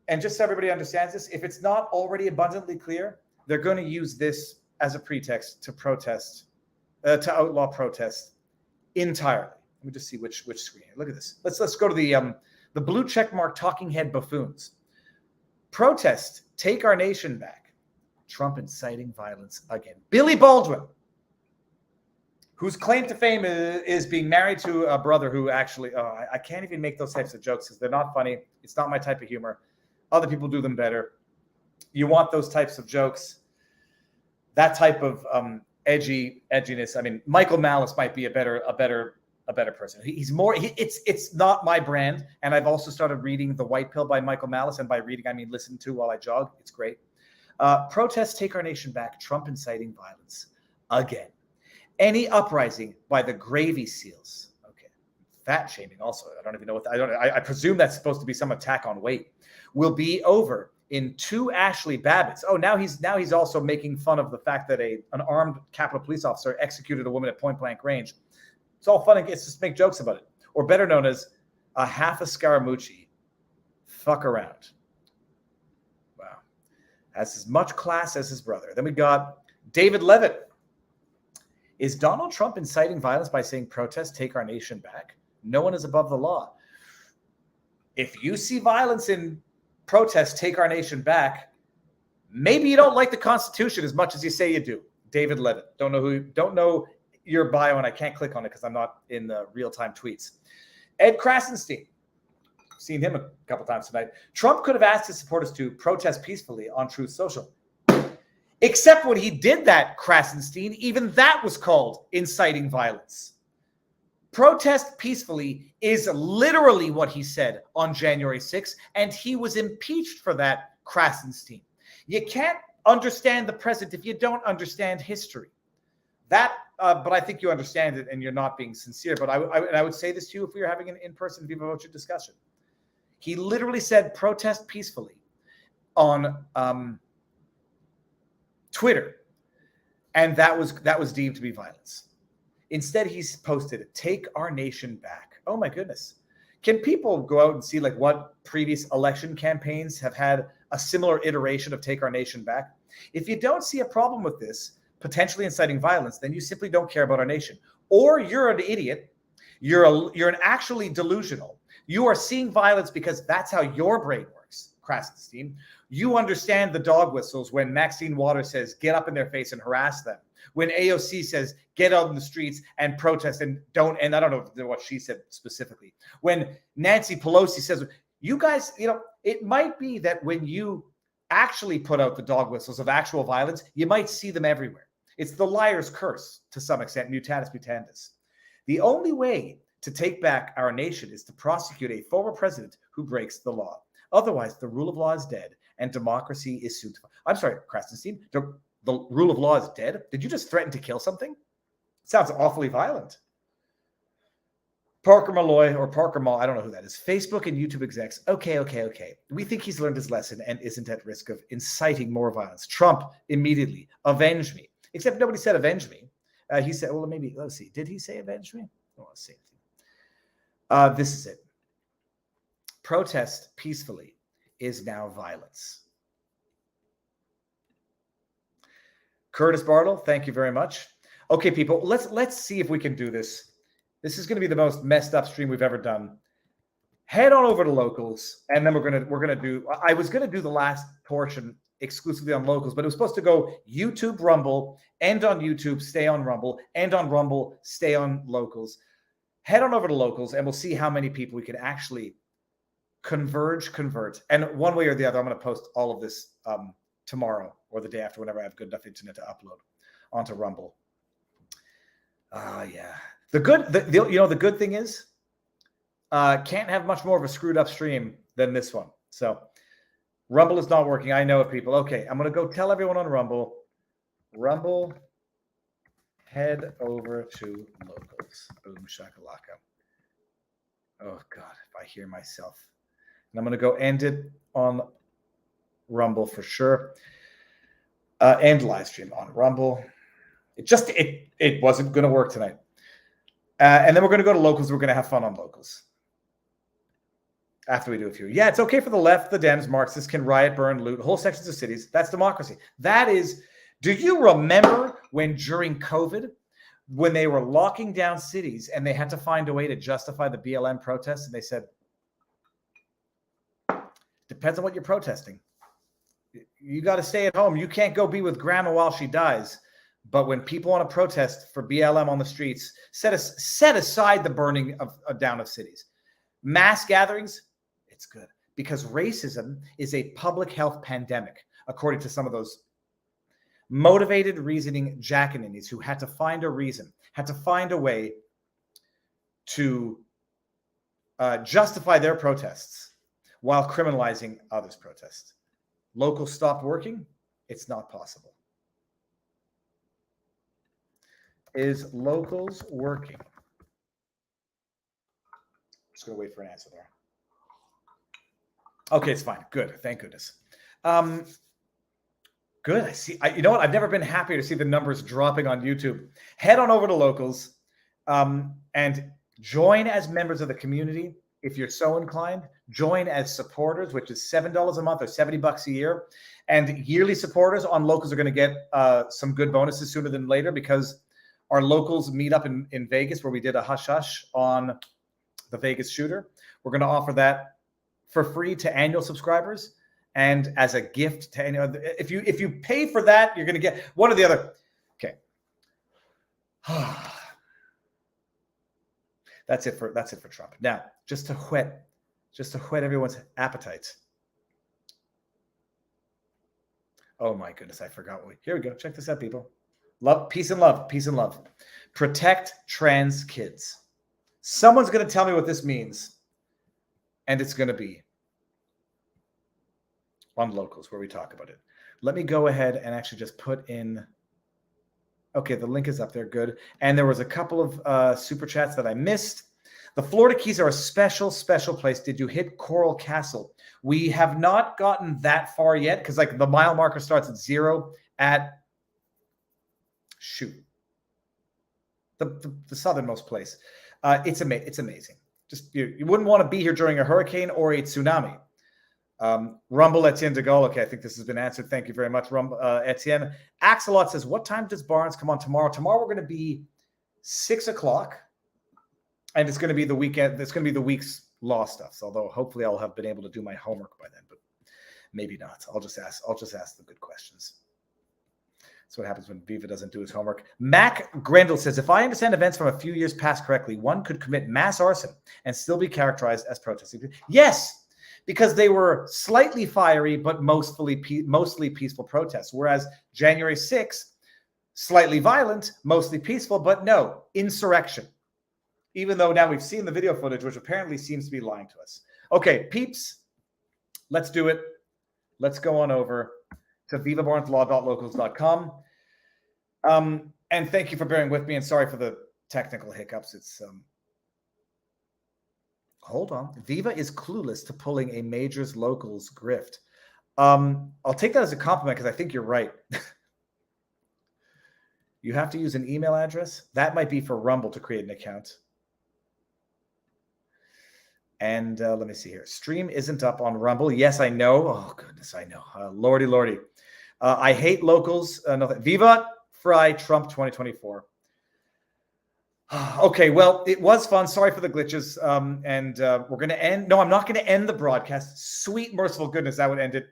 And just so everybody understands this, if it's not already abundantly clear, they're going to use this as a pretext to protest, to outlaw protest entirely. Let me just see which screen. Look at this. Let's go to the blue checkmark talking head buffoons. Protest, take our nation back. Trump inciting violence again. Billy Baldwin, whose claim to fame is being married to a brother who actually, I can't even make those types of jokes because they're not funny. It's not my type of humor. Other people do them better. You want those types of jokes, that type of edginess. I mean, Michael Malice might be a better person. He's more. It's not my brand. And I've also started reading The White Pill by Michael Malice, and by reading I mean listen to while I jog. It's great. Protests take our nation back. Trump inciting violence again. Any uprising by the Gravy Seals. Okay, fat shaming also. I don't even know what. I presume that's supposed to be some attack on weight. Will be over in 2 Ashley Babbitts. Oh, now he's also making fun of the fact that an armed Capitol Police officer executed a woman at point blank range. It's all fun and it's just make jokes about it, or better known as a half a Scaramucci. Fuck around. Wow, has as much class as his brother. Then we got David Levitt. Is Donald Trump inciting violence by saying protest, take our nation back? No one is above the law. If you see violence in protest, take our nation back, maybe you don't like the Constitution as much as you say you do. David Levitt. Don't know your bio, and I can't click on it because I'm not in the real-time tweets. Ed Krasenstein. Seen him a couple times tonight. Trump could have asked his supporters to protest peacefully on Truth Social. Except when he did that, Krasenstein, even that was called inciting violence. Protest peacefully is literally what he said on January 6th, and he was impeached for that, Krasenstein. You can't understand the present if you don't understand history. But I think you understand it, and you're not being sincere. But I would say this to you if we were having an in-person Viva Voce discussion. He literally said protest peacefully on Twitter, and that was deemed to be violence. Instead, he's posted, take our nation back. Oh my goodness. Can people go out and see like what previous election campaigns have had a similar iteration of take our nation back? If you don't see a problem with this, potentially inciting violence, then you simply don't care about our nation. Or you're an idiot. You're an actually delusional. You are seeing violence because that's how your brain works, Krasenstein. You understand the dog whistles when Maxine Waters says, get up in their face and harass them. When AOC says, get out in the streets and protest and I don't know what she said specifically. When Nancy Pelosi says, you guys, it might be that when you actually put out the dog whistles of actual violence, you might see them everywhere. It's the liar's curse to some extent, mutatis mutandis. The only way to take back our nation is to prosecute a former president who breaks the law. Otherwise, the rule of law is dead and democracy is soon to fall. I'm sorry, Krasenstein, the rule of law is dead? Did you just threaten to kill something? Sounds awfully violent. Parker Malloy or Parker Mall, I don't know who that is. Facebook and YouTube execs. Okay. We think he's learned his lesson and isn't at risk of inciting more violence. Trump immediately, avenge me. Except nobody said avenge me. He said, well, maybe, let's see. Did he say avenge me? I don't want to say anything. This is it. Protest peacefully is now violence. Curtis Bartle, thank you very much. Okay, people, let's see if we can do this. This is going to be the most messed up stream we've ever done. Head on over to locals, and then we're gonna do. I was gonna do the last portion exclusively on locals, but it was supposed to go YouTube, Rumble, end on YouTube, stay on Rumble, end on Rumble, stay on locals. Head on over to locals, and we'll see how many people we can actually convert. And one way or the other, I'm going to post all of this tomorrow or the day after, whenever I have good enough internet to upload onto Rumble. Yeah. The good thing is, can't have much more of a screwed up stream than this one. So Rumble is not working. I know of people. Okay, I'm going to go tell everyone on Rumble. Rumble, head over to locals. Boom shakalaka. Oh, God, if I hear myself. And I'm going to go end it on Rumble for sure. End live stream on Rumble. It wasn't going to work tonight. And then we're going to go to locals. We're going to have fun on locals after we do a few. Yeah, it's okay for the left, the Dems, Marxists can riot, burn, loot whole sections of cities. That's democracy. That is, do you remember when during COVID, when they were locking down cities and they had to find a way to justify the BLM protests? And they said, depends on what you're protesting. You got to stay at home. You can't go be with grandma while she dies. But when people want to protest for BLM on the streets, set aside the burning down of cities. Mass gatherings, it's good. Because racism is a public health pandemic, according to some of those motivated reasoning jackaninnies who had to find a reason, had to find a way to justify their protests while criminalizing others' protests. Locals stopped working. It's not possible. Is locals working? Just going to wait for an answer there. Okay, it's fine. Good. Thank goodness. Good. I see. You know what? I've never been happier to see the numbers dropping on YouTube. Head on over to locals and join as members of the community. If you're so inclined, join as supporters, which is $7 a month or $70 a year. And yearly supporters on locals are going to get some good bonuses sooner than later, because our locals meet up in Vegas, where we did a hush-hush on the Vegas shooter. We're going to offer that for free to annual subscribers and as a gift to any other. If you pay for that, you're going to get one or the other. Okay. That's it for Trump. Now, just to whet everyone's appetites. Oh my goodness, I forgot. Here we go. Check this out, people. Love, peace and love, peace and love. Protect trans kids. Someone's going to tell me what this means, and it's going to be on locals where we talk about it. Let me go ahead and actually just put in. Okay, the link is up there. Good. And there was a couple of super chats that I missed. The Florida Keys are a special place. Did you hit Coral Castle? We have not gotten that far yet, because like the mile marker starts at 0 at the southernmost place. It's amazing. Just you wouldn't want to be here during a hurricane or a tsunami. Rumble Etienne de Gaulle. Okay, I think this has been answered. Thank you very much, Rumble Etienne. Axelot says, what time does Barnes come on tomorrow? Tomorrow we're going to be 6 o'clock, and it's going to be the weekend. It's going to be the week's law stuff. So, although hopefully I'll have been able to do my homework by then, but maybe not. I'll just ask the good questions. That's what happens when Viva doesn't do his homework. Mac Grendel says, if I understand events from a few years past correctly, one could commit mass arson and still be characterized as protesting. Yes, because they were slightly fiery, but mostly peaceful protests. Whereas January 6th, slightly violent, mostly peaceful, but no, insurrection. Even though now we've seen the video footage, which apparently seems to be lying to us. Okay, peeps, let's do it. Let's go on over to vivabarneslaw.locals.com. And thank you for bearing with me, and sorry for the technical hiccups. It's hold on. Viva is clueless to pulling a majors locals grift. I'll take that as a compliment, because I think you're right. You have to use an email address. That might be for Rumble to create an account. And let me see here. Stream isn't up on Rumble. Yes, I know. Oh, goodness, I know. Lordy. I hate locals. Nothing. Viva Frei Trump 2024. Okay, well, it was fun. Sorry for the glitches. And we're going to end. No, I'm not going to end the broadcast. Sweet, merciful goodness, that would end it.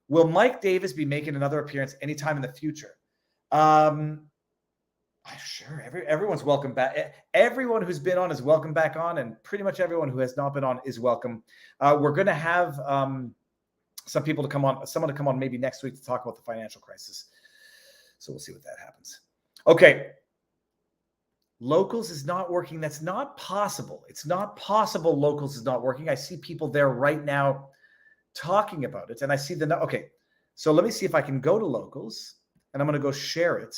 Will Mike Davis be making another appearance anytime in the future? Sure. Everyone's welcome back. Everyone who's been on is welcome back on, and pretty much everyone who has not been on is welcome. We're going to have someone to come on maybe next week to talk about the financial crisis. So we'll see what that happens. Okay. Locals is not working. That's not possible. It's not possible locals is not working. I see people there right now talking about it. And I see okay. So let me see if I can go to locals, and I'm going to go share it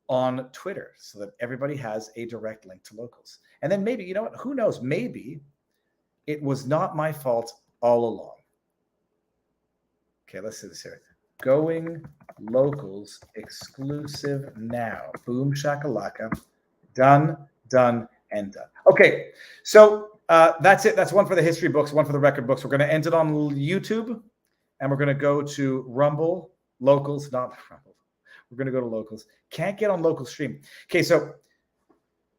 on Twitter so that everybody has a direct link to locals. And then maybe, you know what? Who knows? Maybe it was not my fault all along. Okay, let's see this here. Going locals exclusive now. Boom shakalaka. Done, and done. Okay, so that's it. That's one for the history books, one for the record books. We're going to end it on YouTube, and we're going to go to Rumble, locals, not Rumble. We're going to go to locals. Can't get on local stream. Okay, so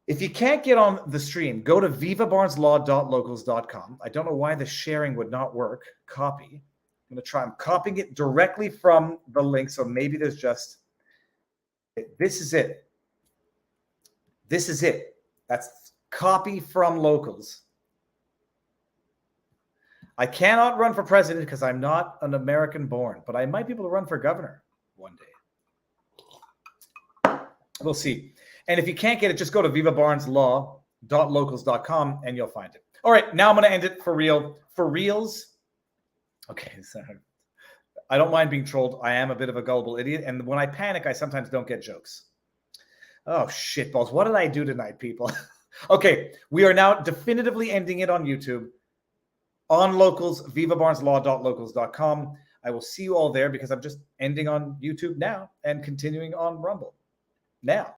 if you can't get on the stream, go to vivabarneslaw.locals.com. I don't know why the sharing would not work. Copy. I'm going to try. I'm copying it directly from the link, so maybe there's just... This is it. This is it. That's copy from locals. I cannot run for president because I'm not an American born, but I might be able to run for governor one day. We'll see. And if you can't get it, just go to vivabarneslaw.locals.com and you'll find it. All right, now I'm going to end it for real. For reals. Okay, so I don't mind being trolled. I am a bit of a gullible idiot. And when I panic, I sometimes don't get jokes. Oh, shitballs. What did I do tonight, people? Okay, we are now definitively ending it on YouTube. On locals, vivabarneslaw.locals.com. I will see you all there because I'm just ending on YouTube now and continuing on Rumble now.